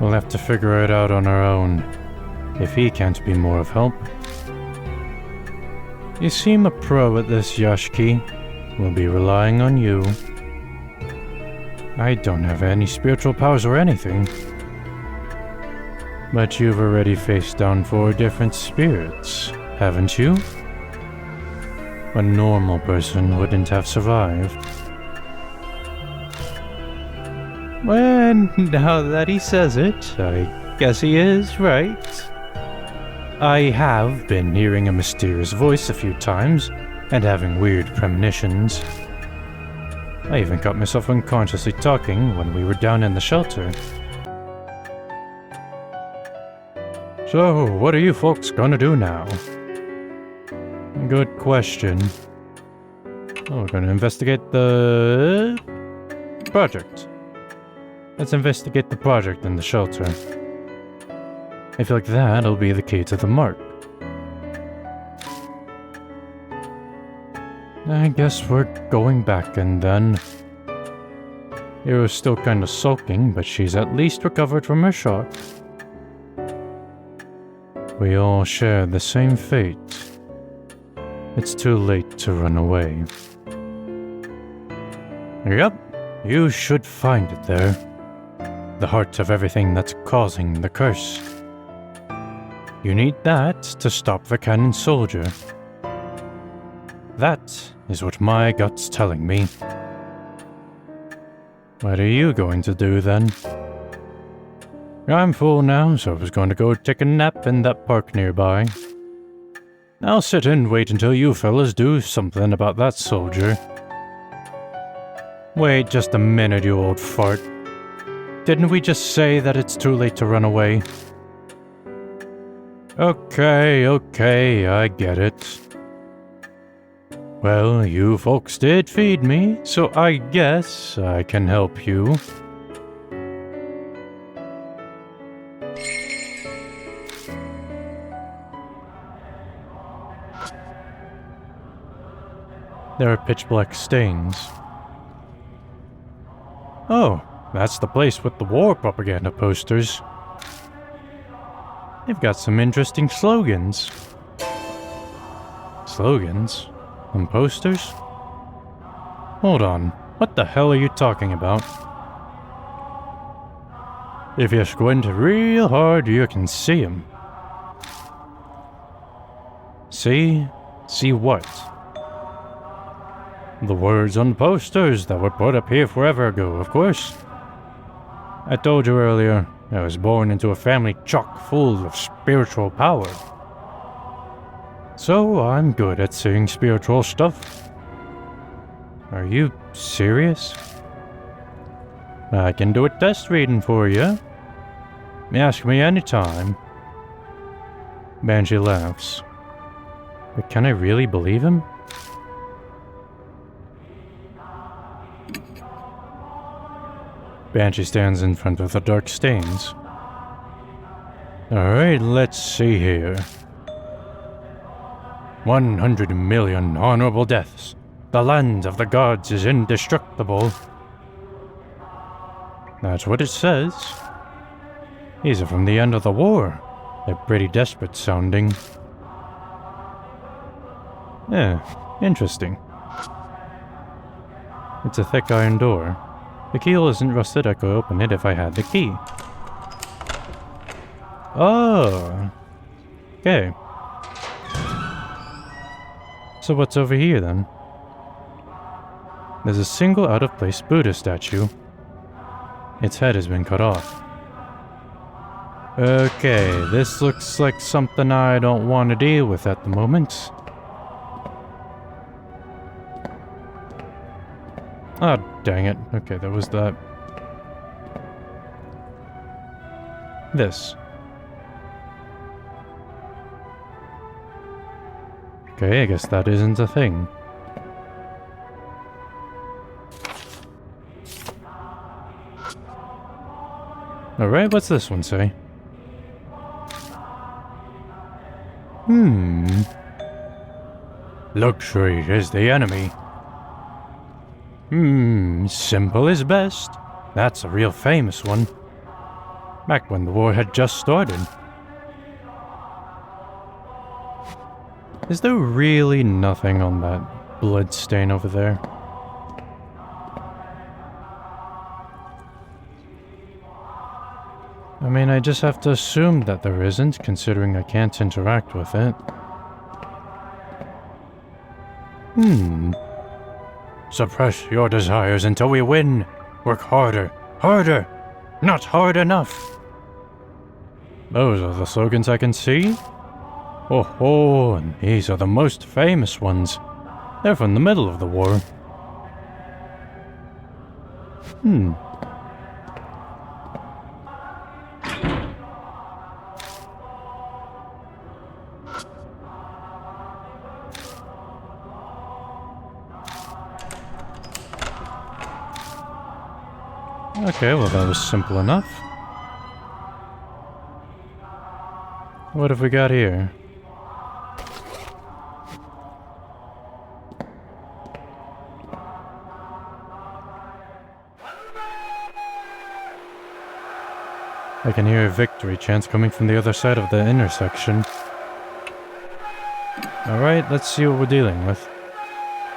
We'll have to figure it out on our own, if he can't be more of help. You seem a pro at this, Yashiki. We'll be relying on you. I don't have any spiritual powers or anything. But you've already faced down 4 different spirits, haven't you? A normal person wouldn't have survived. Well, now that he says it, I guess he is right. I have been hearing a mysterious voice a few times, and having weird premonitions. I even caught myself unconsciously talking when we were down in the shelter. So, what are you folks gonna do now? Good question. Oh, we're gonna investigate the project. Let's investigate the project in the shelter. I feel like that'll be the key to the mark. I guess we're going back and then. Hero's still kinda sulking, but she's at least recovered from her shock. We all share the same fate. It's too late to run away. Yep, you should find it there. The heart of everything that's causing the curse. You need that to stop the cannon soldier. That is what my gut's telling me. What are you going to do then? I'm full now, so I was going to go take a nap in that park nearby. I'll sit and wait until you fellas do something about that soldier. Wait just a minute, you old fart. Didn't we just say that it's too late to run away? Okay, I get it. Well, you folks did feed me, so I guess I can help you. There are pitch-black stains. Oh, that's the place with the war propaganda posters. They've got some interesting slogans. Slogans? And posters? Hold on, what the hell are you talking about? If you squint real hard, you can see them. See? See what? The words on posters that were put up here forever ago, of course. I told you earlier, I was born into a family chock full of spiritual power. So I'm good at seeing spiritual stuff. Are you serious? I can do a test reading for you. Ask me anytime. Banshee laughs. But can I really believe him? Banshee stands in front of the dark stains. Alright, let's see here. 100 million honorable deaths. The land of the gods is indestructible. That's what it says. These are from the end of the war. They're pretty desperate sounding. Yeah, interesting. It's a thick iron door. The keel isn't rusted. I could open it if I had the key. Oh. Okay. So what's over here then? There's a single out-of-place Buddha statue. Its head has been cut off. Okay, this looks like something I don't want to deal with at the moment. Ah, dang it. Okay, there was that. This. Okay, I guess that isn't a thing. Alright, what's this one say? Luxury is the enemy. Simple is best. That's a real famous one. Back when the war had just started. Is there really nothing on that blood stain over there? I mean, I just have to assume that there isn't, considering I can't interact with it. Suppress your desires until we win. Work harder. Harder! Not hard enough! Those are the slogans I can see. Oh, and these are the most famous ones. They're from the middle of the war. Okay, well that was simple enough. What have we got here? I can hear victory chants coming from the other side of the intersection. Alright, let's see what we're dealing with.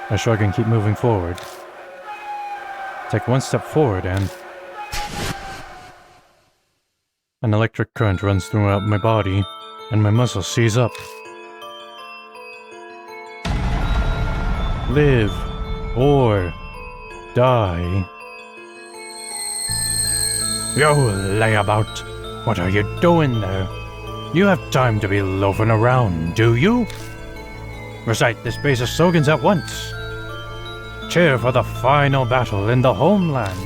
I shrug and keep moving forward. Take one step forward and... an electric current runs throughout my body, and my muscles seize up. Live or die. Yo, layabout! What are you doing there? You have time to be loafing around, do you? Recite this base of slogans at once. Cheer for the final battle in the homeland.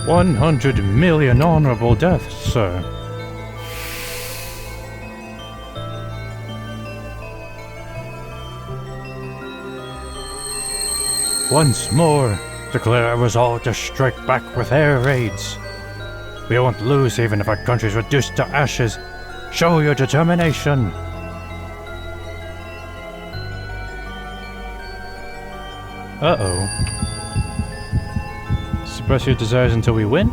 $100 million honorable deaths, sir. Once more, declare our resolve to strike back with air raids. We won't lose even if our country's reduced to ashes. Show your determination. Uh-oh. Suppress your desires until we win?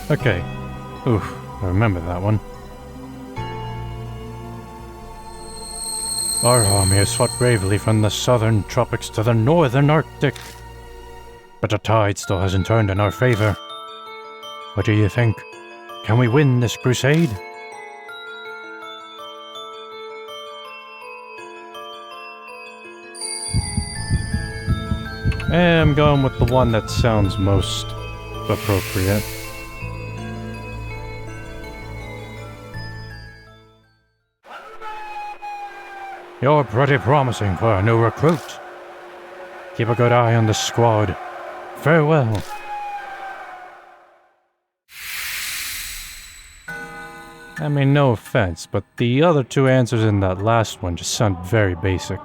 Okay. Oof, I remember that one. Our army has fought bravely from the southern tropics to the northern Arctic. But the tide still hasn't turned in our favor. What do you think? Can we win this crusade? I'm going with the one that sounds most appropriate. You're pretty promising for a new recruit. Keep a good eye on the squad. Farewell. I mean, no offense, but the other two answers in that last one just sound very basic.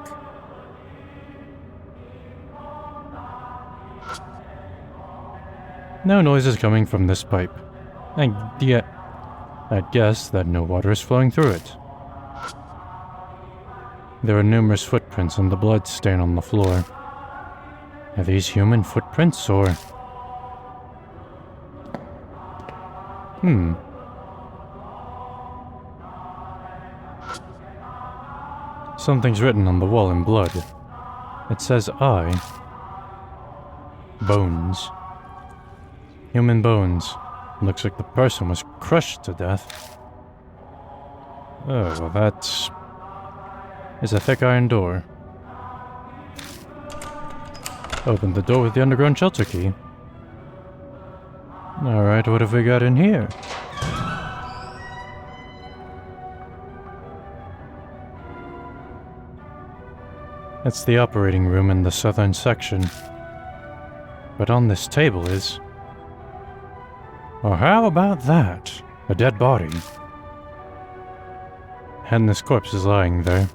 No noise is coming from this pipe. And yet, I'd guess that no water is flowing through it. There are numerous footprints and the blood stain on the floor. Are these human footprints, or... Something's written on the wall in blood. It says I. Bones. Human bones. Looks like the person was crushed to death. Oh, well that's... is a thick iron door. Open the door with the underground shelter key. Alright, what have we got in here? It's the operating room in the southern section. But on this table is... well, how about that? A dead body. And this corpse is lying there.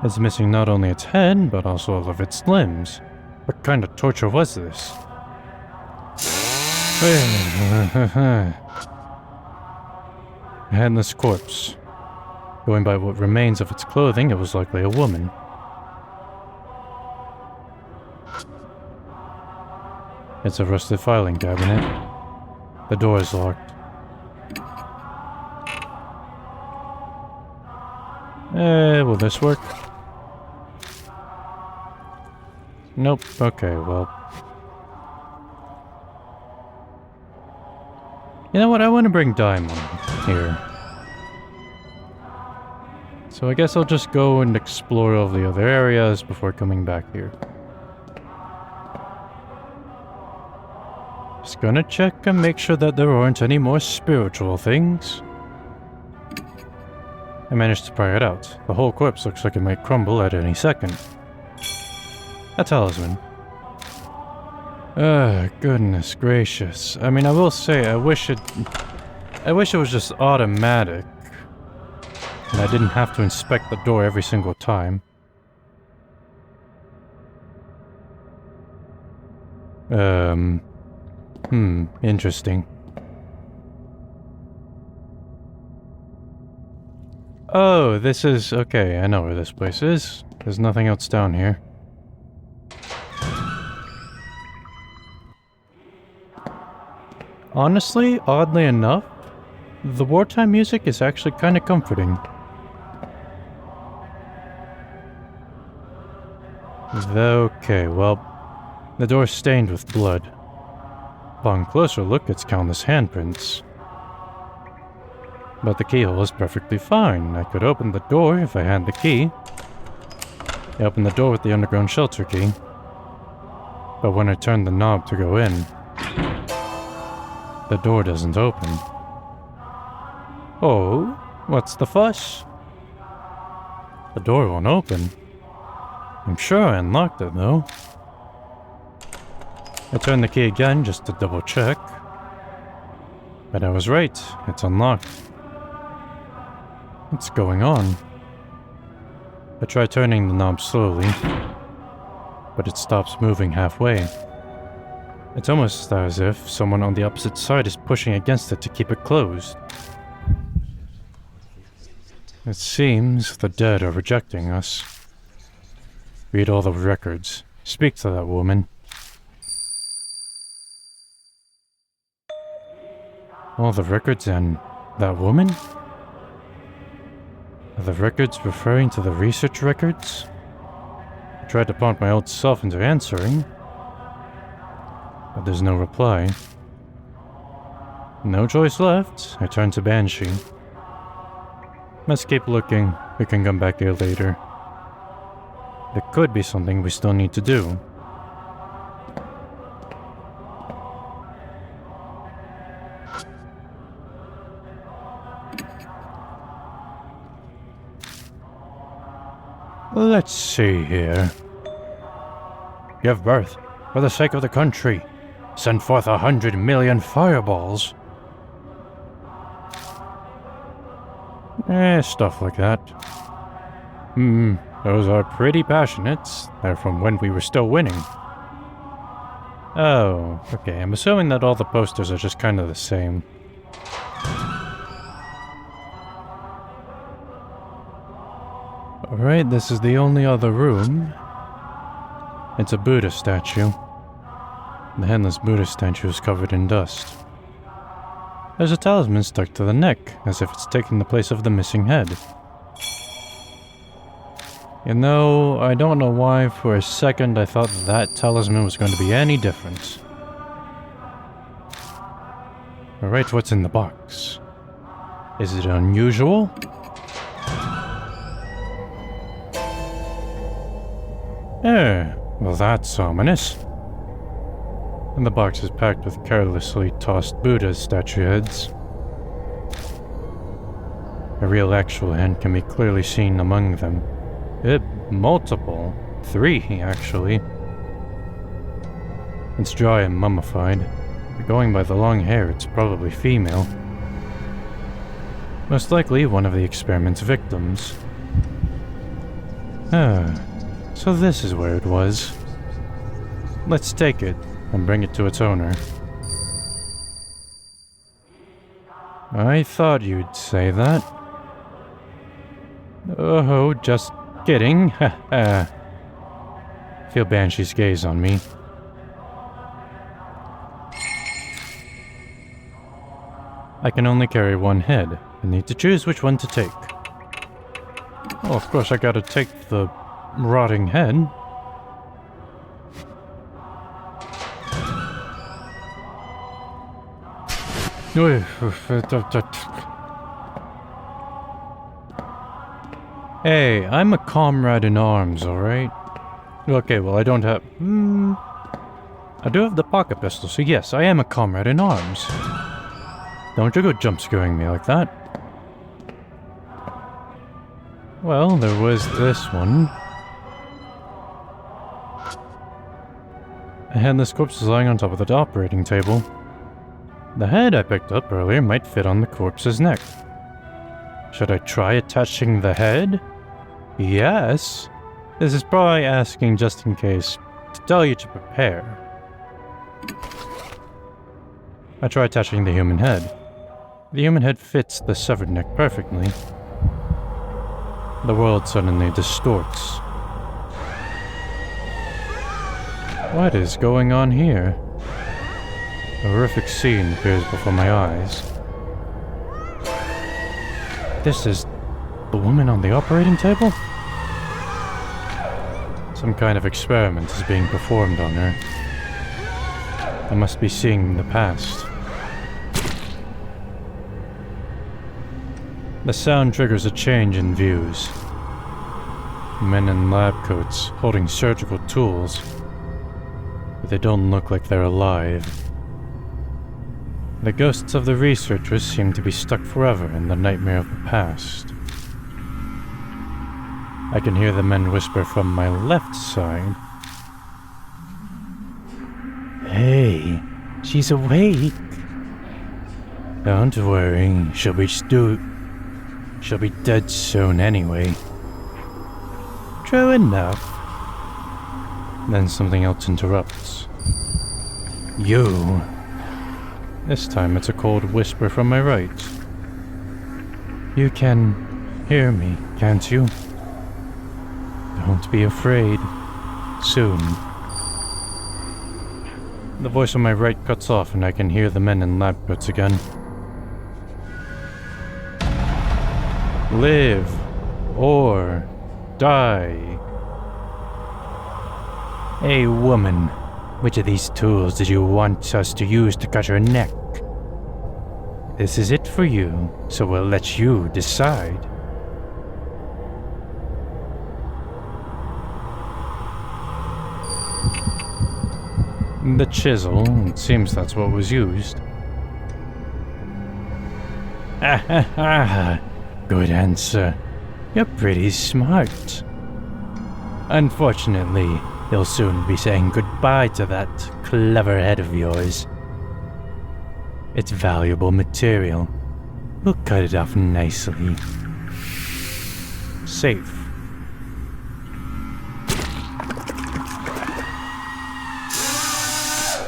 It's missing not only its head, but also all of its limbs. What kind of torture was this? Headless corpse. Going by what remains of its clothing, it was likely a woman. It's a rusted filing cabinet. The door is locked. Will this work? Nope. Okay, well. You know what? I want to bring Diamond here. So I guess I'll just go and explore all the other areas before coming back here. Just gonna check and make sure that there aren't any more spiritual things. I managed to pry it out. The whole corpse looks like it might crumble at any second. A talisman. Goodness gracious. I mean, I will say, I wish it was just automatic. And I didn't have to inspect the door every single time. Interesting. Oh, this is... okay, I know where this place is. There's nothing else down here. Honestly, oddly enough, the wartime music is actually kind of comforting. Okay, well, the door's stained with blood. Upon closer look, it's countless handprints. But the keyhole is perfectly fine. I could open the door if I had the key. I opened the door with the underground shelter key. But when I turned the knob to go in, the door doesn't open. Oh, what's the fuss? The door won't open. I'm sure I unlocked it, though. I turned the key again just to double check. But I was right, it's unlocked. What's going on? I try turning the knob slowly, but it stops moving halfway. It's almost as if someone on the opposite side is pushing against it to keep it closed. It seems the dead are rejecting us. Read all the records. Speak to that woman. All the records and that woman? Are the records referring to the research records? I tried to prompt my old self into answering, but there's no reply. No choice left. I turn to Banshee. Let's keep looking. We can come back here later. There could be something we still need to do. Let's see here. Give birth, for the sake of the country. Send forth 100 million fireballs. Stuff like that. Those are pretty passionate. They're from when we were still winning. Oh, okay, I'm assuming that all the posters are just kind of the same. Alright, this is the only other room. It's a Buddha statue. The headless Buddha statue is covered in dust. There's a talisman stuck to the neck, as if it's taking the place of the missing head. You know, I don't know why for a second I thought that talisman was going to be any different. Alright, what's in the box? Is it unusual? Well that's ominous. And the box is packed with carelessly tossed Buddha statue heads. A real actual hand can be clearly seen among them. Multiple. 3, actually. It's dry and mummified. But going by the long hair, it's probably female. Most likely one of the experiment's victims. So this is where it was. Let's take it and bring it to its owner. I thought you'd say that. Oh, just kidding. Feel Banshee's gaze on me. I can only carry one head. I need to choose which one to take. Well, of course I gotta take the rotting head. Hey, I'm a comrade in arms, alright? Okay, well I don't have... I do have the pocket pistol, so yes, I am a comrade in arms. Don't you go jump-scaring me like that. Well, there was this one. A headless corpse is lying on top of the operating table. The head I picked up earlier might fit on the corpse's neck. Should I try attaching the head? Yes. This is probably asking just in case, to tell you to prepare. I try attaching the human head. The human head fits the severed neck perfectly. The world suddenly distorts. What is going on here? A horrific scene appears before my eyes. This is the woman on the operating table? Some kind of experiment is being performed on her. I must be seeing the past. The sound triggers a change in views. Men in lab coats holding surgical tools, but they don't look like they're alive. The ghosts of the researchers seem to be stuck forever in the nightmare of the past. I can hear the men whisper from my left side. Hey, she's awake. Don't worry, she'll be dead soon anyway. True enough. Then something else interrupts. You. This time it's a cold whisper from my right. You can hear me, can't you? Don't be afraid. Soon. The voice on my right cuts off and I can hear the men in lab coats again. Live or die. Hey, woman. Which of these tools did you want us to use to cut your neck? This is it for you, so we'll let you decide. The chisel, it seems that's what was used. Ah ha ha! Good answer. You're pretty smart. Unfortunately, you'll soon be saying goodbye to that clever head of yours. It's valuable material. We'll cut it off nicely. Safe.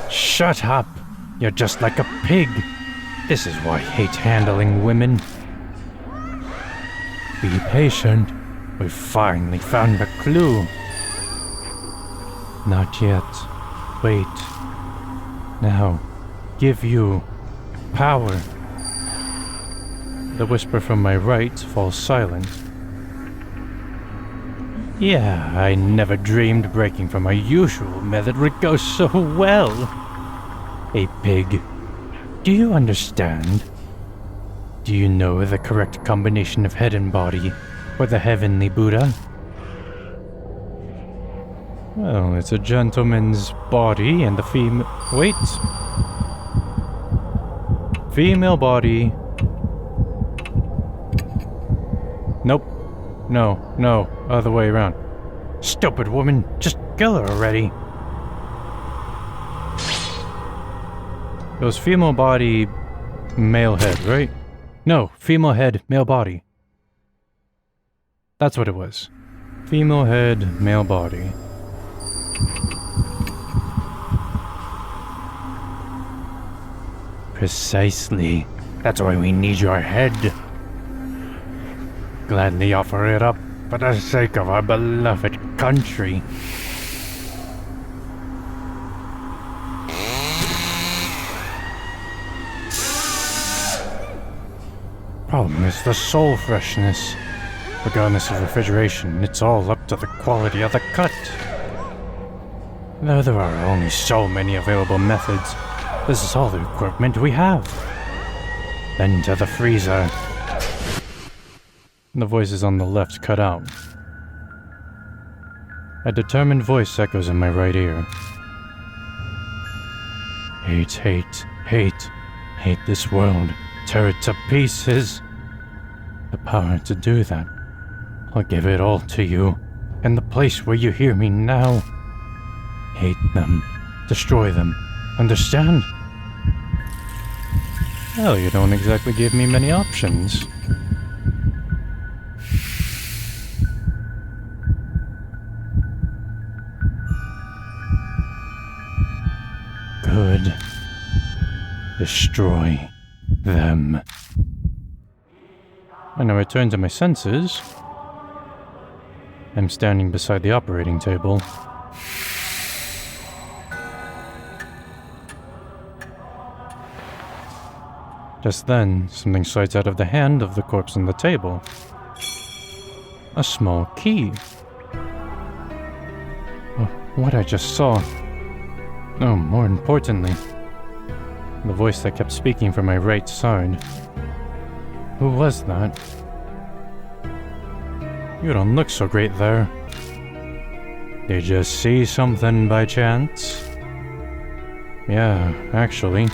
Shut up! You're just like a pig. This is why I hate handling women. Be patient. We've finally found a clue. Not yet. Wait. Now, give you power. The whisper from my right falls silent. Yeah, I never dreamed breaking from our usual method would go so well. Hey, pig. Do you understand? Do you know the correct combination of head and body for the heavenly Buddha? Well, it's a gentleman's body and the female... Wait! Female body... Nope. No, other way around. Stupid woman, just kill her already. It was female body, male head, right? No, female head, male body. That's what it was. Female head, male body. Precisely. That's why we need your head. Gladly offer it up for the sake of our beloved country. Problem is the soul freshness. Regardless of refrigeration, it's all up to the quality of the cut. Though there are only so many available methods, this is all the equipment we have. Then to the freezer. The voices on the left cut out. A determined voice echoes in my right ear. Hate, hate, hate, hate this world. Tear it to pieces. The power to do that. I'll give it all to you, and the place where you hear me now. Hate them. Destroy them. Understand? Well, you don't exactly give me many options. Good. Destroy them. When I return to my senses, I'm standing beside the operating table. Just then, something slides out of the hand of the corpse on the table. A small key. What I just saw. Oh, more importantly, the voice that kept speaking from my right side. Who was that? You don't look so great there. Did you see something by chance? Yeah, actually.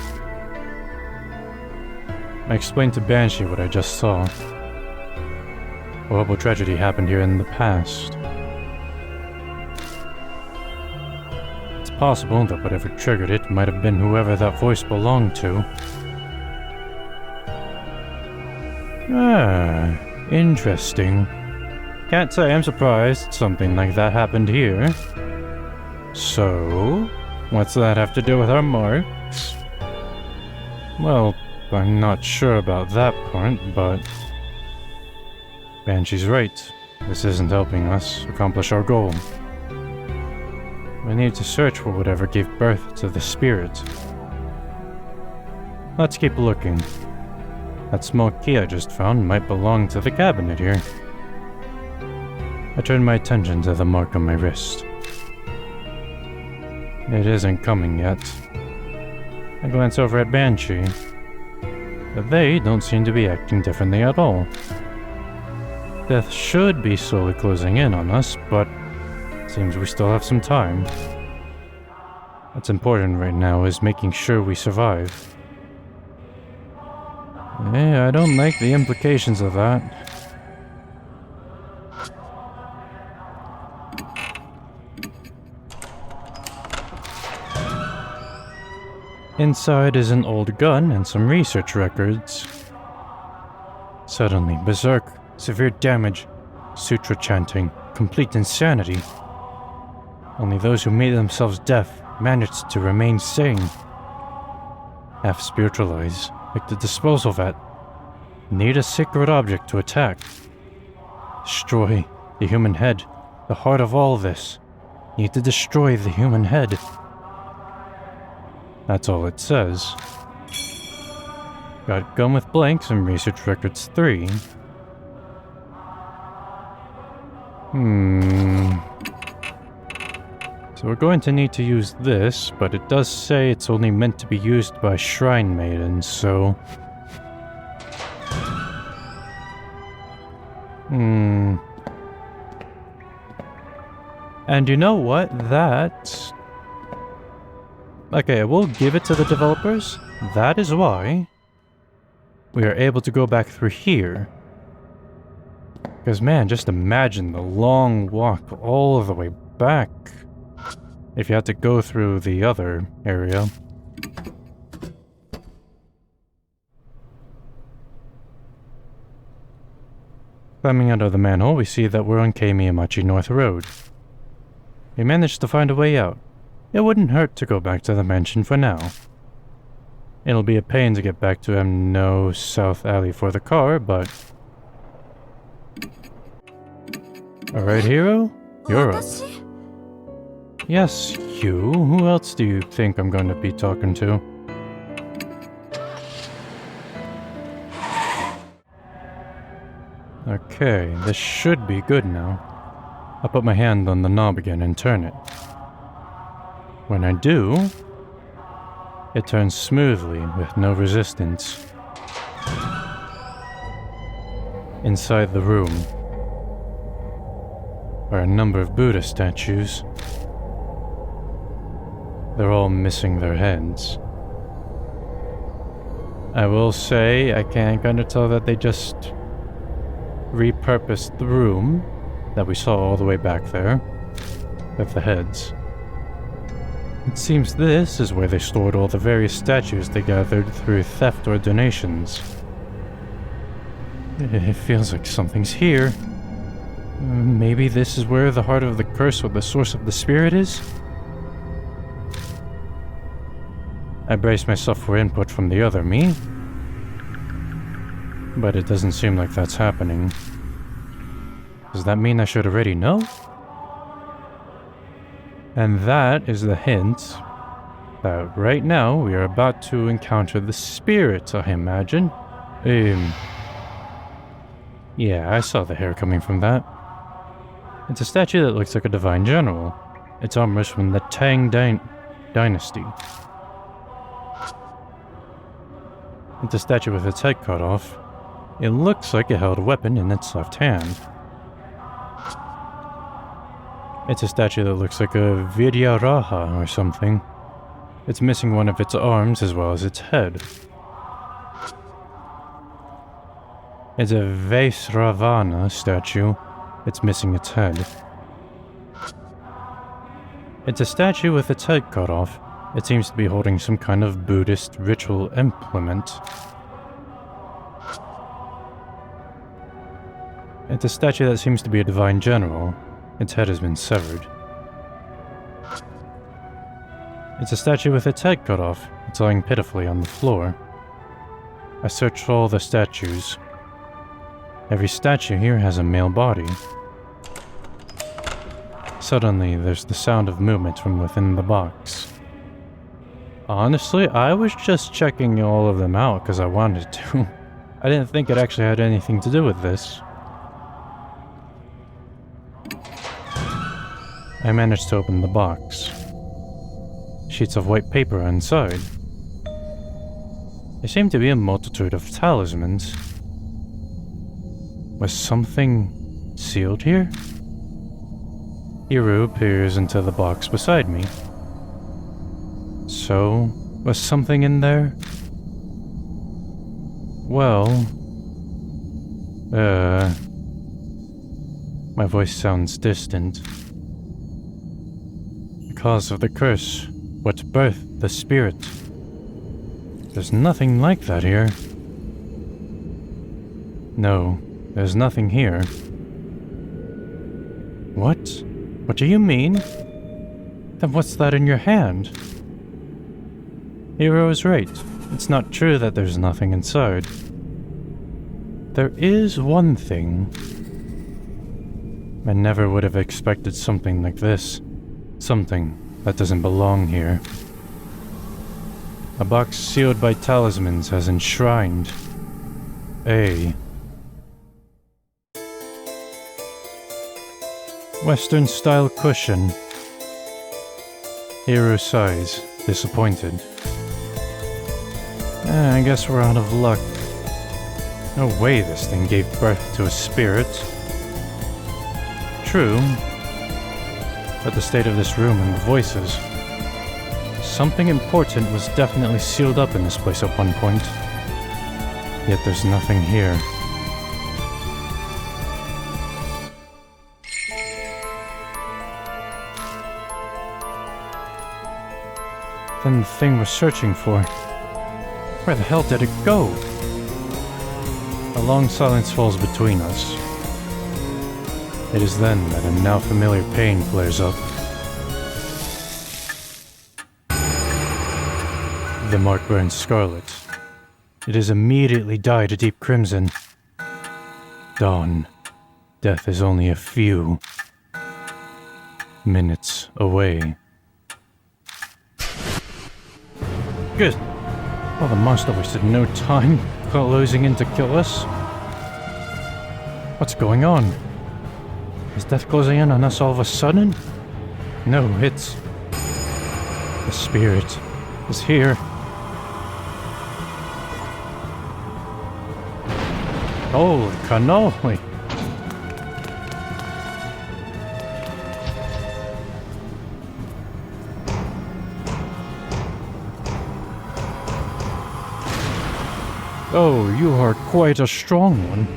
I explained to Banshee what I just saw. A horrible tragedy happened here in the past. It's possible that whatever triggered it might have been whoever that voice belonged to. Ah, interesting. Can't say I'm surprised something like that happened here. So, what's that have to do with our marks? Well, I'm not sure about that part, but Banshee's right. This isn't helping us accomplish our goal. We need to search for whatever gave birth to the spirit. Let's keep looking. That small key I just found might belong to the cabinet here. I turn my attention to the mark on my wrist. It isn't coming yet. I glance over at Banshee, but they don't seem to be acting differently at all. Death should be slowly closing in on us, but it seems we still have some time. What's important right now is making sure we survive. I don't like the implications of that. Inside is an old gun and some research records. Suddenly, berserk, severe damage, sutra chanting, complete insanity. Only those who made themselves deaf managed to remain sane. Half spiritualized, like the disposal vat. Need a sacred object to attack. Destroy the human head, the heart of all this. Need to destroy the human head. That's all it says. Got gun with blanks and research records 3. So we're going to need to use this, but it does say it's only meant to be used by shrine maidens, so... And you know what? That... Okay, we'll give it to the developers. That is why we are able to go back through here. Because man, just imagine the long walk all the way back if you had to go through the other area. Climbing out of the manhole, we see that we're on Kei Miyamachi North Road. We managed to find a way out. It wouldn't hurt to go back to the mansion for now. It'll be a pain to get back to M.No. South Alley for the car, but... Alright, hero? You're up. Yes, you. Who else do you think I'm going to be talking to? Okay, this should be good now. I'll put my hand on the knob again and turn it. When I do, it turns smoothly with no resistance. Inside the room are a number of Buddha statues. They're all missing their heads. I will say, I can kind of tell that they just repurposed the room that we saw all the way back there with the heads. It seems this is where they stored all the various statues they gathered through theft or donations. It feels like something's here. Maybe this is where the heart of the curse or the source of the spirit is? I brace myself for input from the other me, but it doesn't seem like that's happening. Does that mean I should already know? And that is the hint that right now we are about to encounter the spirit, I imagine. Yeah, I saw the hair coming from that. It's a statue that looks like a divine general. It's almost from the Tang dynasty. It's a statue with its head cut off. It looks like it held a weapon in its left hand. It's a statue that looks like a Vidyaraja or something. It's missing one of its arms as well as its head. It's a Vaisravana statue. It's missing its head. It's a statue with its head cut off. It seems to be holding some kind of Buddhist ritual implement. It's a statue that seems to be a divine general. Its head has been severed. It's a statue with its head cut off. It's lying pitifully on the floor. I searched all the statues. Every statue here has a male body. Suddenly, there's the sound of movement from within the box. Honestly, I was just checking all of them out because I wanted to. I didn't think it actually had anything to do with this. I managed to open the box. Sheets of white paper inside. There seemed to be a multitude of talismans. Was something sealed here? Hiru peers into the box beside me. So, was something in there? Well... My voice sounds distant. The cause of the curse. What birthed the spirit? There's nothing like that here. No, there's nothing here. What? What do you mean? Then what's that in your hand? Hero is right. It's not true that there's nothing inside. There is one thing. I never would have expected something like this. Something that doesn't belong here. A box sealed by talismans has enshrined a Western-style cushion. Hero sighs, disappointed. I guess we're out of luck. No way this thing gave birth to a spirit. True. But the state of this room and the voices. Something important was definitely sealed up in this place at one point. Yet there's nothing here. Then the thing we're searching for. Where the hell did it go? A long silence falls between us. It is then that a now familiar pain flares up. The mark burns scarlet. It is immediately dyed a deep crimson. Dawn. Death is only a few minutes away. Good. Well, the monster wasted no time closing in to kill us. What's going on? Is death closing in on us all of a sudden? No, it's... The spirit is here. Holy cannoli! Oh, you are quite a strong one.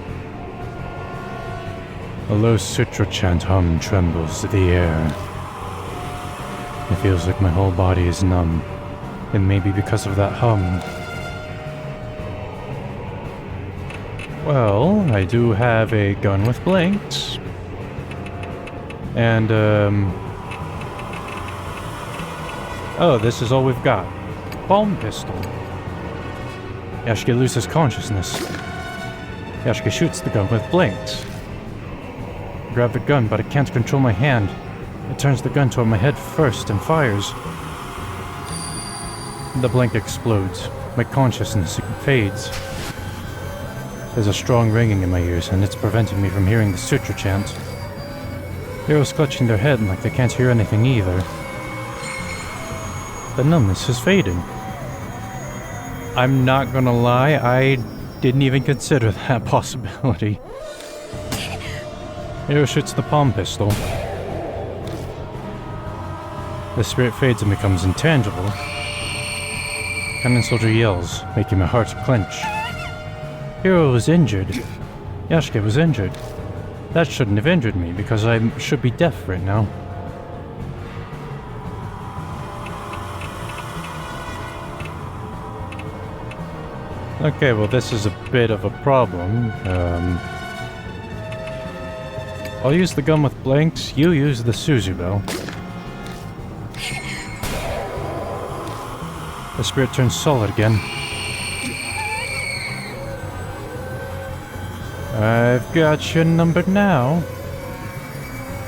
A low sutra chant hum trembles through the air. It feels like my whole body is numb. It may be because of that hum. Well, I do have a gun with blanks. And, oh, this is all we've got. Bomb pistol. Yashka loses consciousness. Yashka shoots the gun with blanks. I grab the gun, but I can't control my hand. It turns the gun toward my head first and fires. The blank explodes. My consciousness fades. There's a strong ringing in my ears, and it's preventing me from hearing the sutra chant. Heroes clutching their head like they can't hear anything either. The numbness is fading. I'm not gonna lie, I didn't even consider that possibility. Hero shoots the palm pistol. The spirit fades and becomes intangible. Cannon soldier yells, making my heart clench. Hero was injured. Yashka was injured. That shouldn't have injured me, because I should be deaf right now. Okay, well this is a bit of a problem. I'll use the gun with blanks, you use the Suzubo. The spirit turns solid again. I've got you numbered now.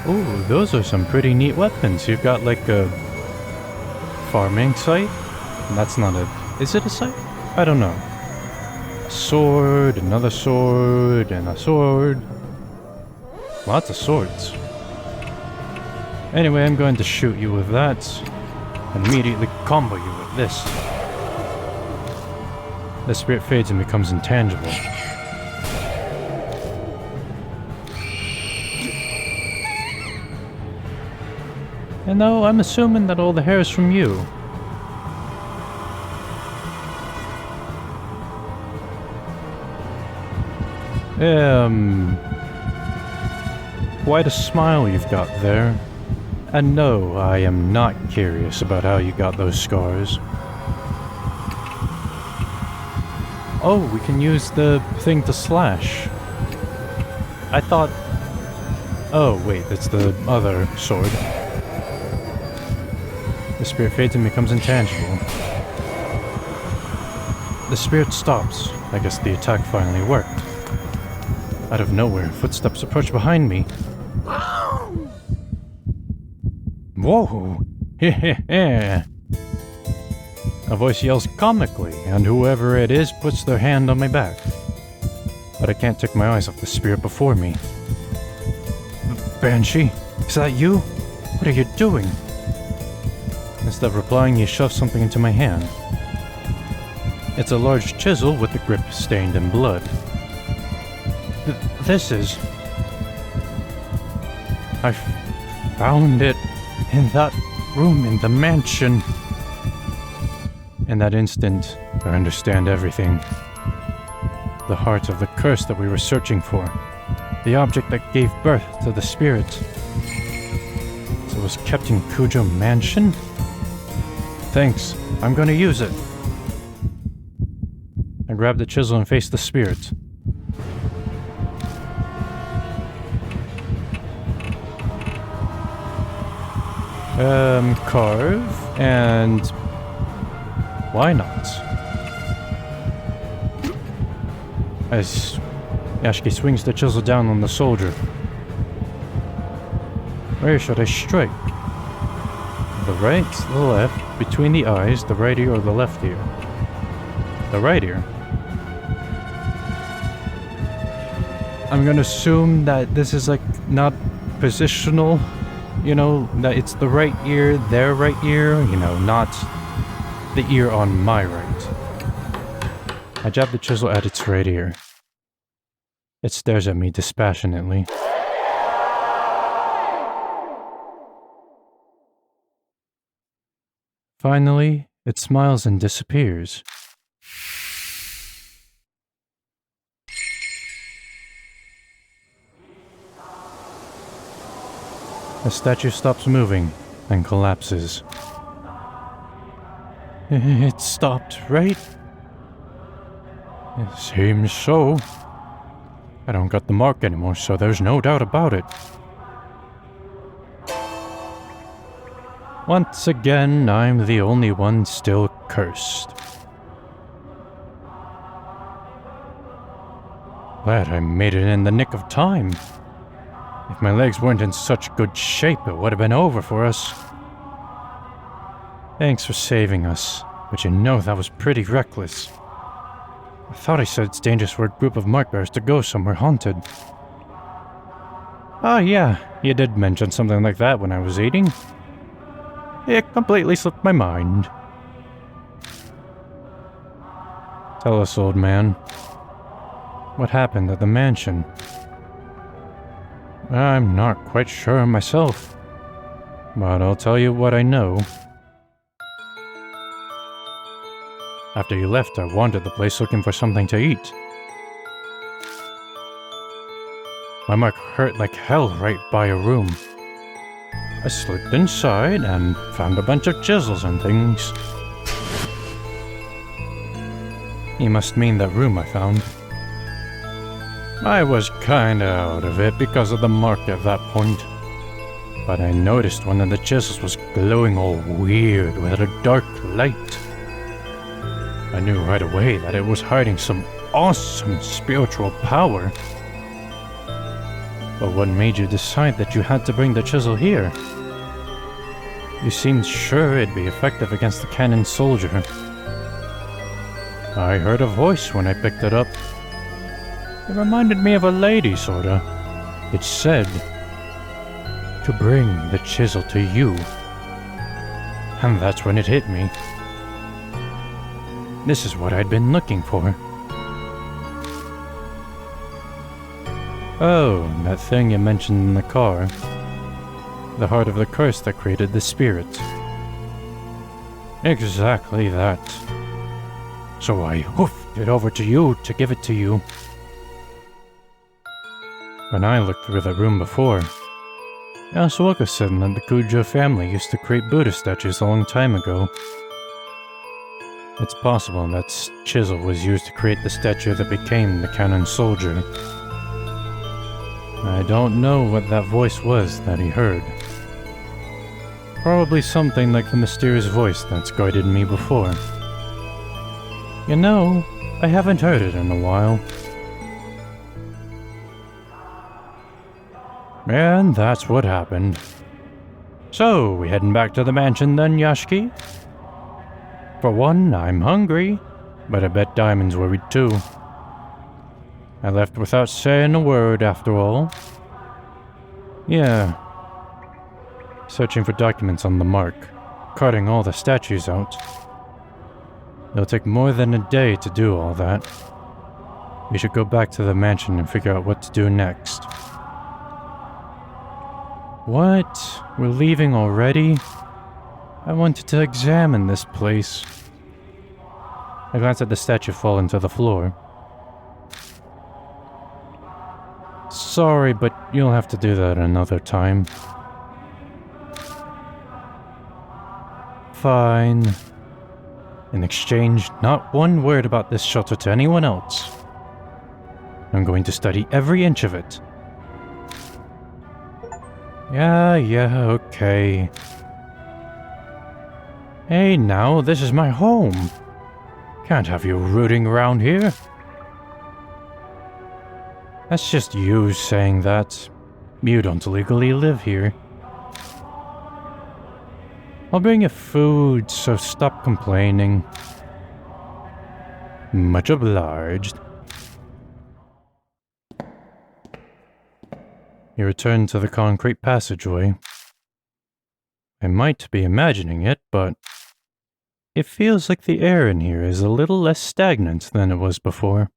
Ooh, those are some pretty neat weapons. You've got like a farming site? That's not a... Is it a site? I don't know. A sword, another sword, and a sword. Lots of swords. Anyway, I'm going to shoot you with that. And immediately combo you with this. The spirit fades and becomes intangible. And though I'm assuming that all the hair is from you. Quite a smile you've got there. And no, I am not curious about how you got those scars. Oh, we can use the thing to slash. I thought... Oh, wait, that's the other sword. The spirit fades and becomes intangible. The spirit stops. I guess the attack finally worked. Out of nowhere, footsteps approach behind me. Whoa! Heh. A voice yells comically, and whoever it is puts their hand on my back. But I can't take my eyes off the spirit before me. Banshee, is that you? What are you doing? Instead of replying, he shoves something into my hand. It's a large chisel with the grip stained in blood. This is... I found it in that room in the mansion. In that instant, I understand everything. The heart of the curse that we were searching for. The object that gave birth to the spirit. So it was kept in Kujo Mansion? Thanks, I'm gonna use it. I grabbed the chisel and faced the spirit. Carve, and... why not? As Yashki swings the chisel down on the soldier. Where should I strike? The right, the left, between the eyes, the right ear or the left ear? The right ear. I'm gonna assume that this is like not positional, you know, that it's the right ear, their right ear, you know, not the ear on my right. I jab the chisel at its right ear. It stares at me dispassionately. Finally, it smiles and disappears. The statue stops moving and collapses. It stopped, right? It seems so. I don't got the mark anymore, so there's no doubt about it. Once again, I'm the only one still cursed. Glad I made it in the nick of time. If my legs weren't in such good shape, it would have been over for us. Thanks for saving us, but you know that was pretty reckless. I thought I said it's dangerous for a group of mark bearers to go somewhere haunted. Oh yeah, you did mention something like that when I was eating. It completely slipped my mind. Tell us, old man. What happened at the mansion? I'm not quite sure myself, but I'll tell you what I know. After you left, I wandered the place looking for something to eat. My mark hurt like hell right by a room. I slipped inside and found a bunch of chisels and things. You must mean that room I found. I was kinda out of it because of the mark at that point. But I noticed one of the chisels was glowing all weird with a dark light. I knew right away that it was hiding some awesome spiritual power. But what made you decide that you had to bring the chisel here? You seemed sure it'd be effective against the cannon soldier. I heard a voice when I picked it up. It reminded me of a lady, sorta. It said to bring the chisel to you. And that's when it hit me. This is what I'd been looking for. Oh, that thing you mentioned in the car. The heart of the curse that created the spirit. Exactly that. So I hoofed it over to you to give it to you. When I looked through the room before, Yasuoka said that the Kujo family used to create Buddha statues a long time ago. It's possible that chisel was used to create the statue that became the cannon soldier. I don't know what that voice was that he heard. Probably something like the mysterious voice that's guided me before. You know, I haven't heard it in a while. And that's what happened. So, we heading back to the mansion then, Yashiki? For one, I'm hungry, but I bet Diamond's worried too. I left without saying a word after all. Yeah. Searching for documents on the mark, carting all the statues out. It'll take more than a day to do all that. We should go back to the mansion and figure out what to do next. What? We're leaving already? I wanted to examine this place. I glanced at the statue falling to the floor. Sorry, but you'll have to do that another time. Fine. In exchange, not one word about this shelter to anyone else. I'm going to study every inch of it. Yeah, okay. Hey now, this is my home. Can't have you rooting around here. That's just you saying that. You don't legally live here. I'll bring you food, so stop complaining. Much obliged. You return to the concrete passageway. I might be imagining it, but it feels like the air in here is a little less stagnant than it was before.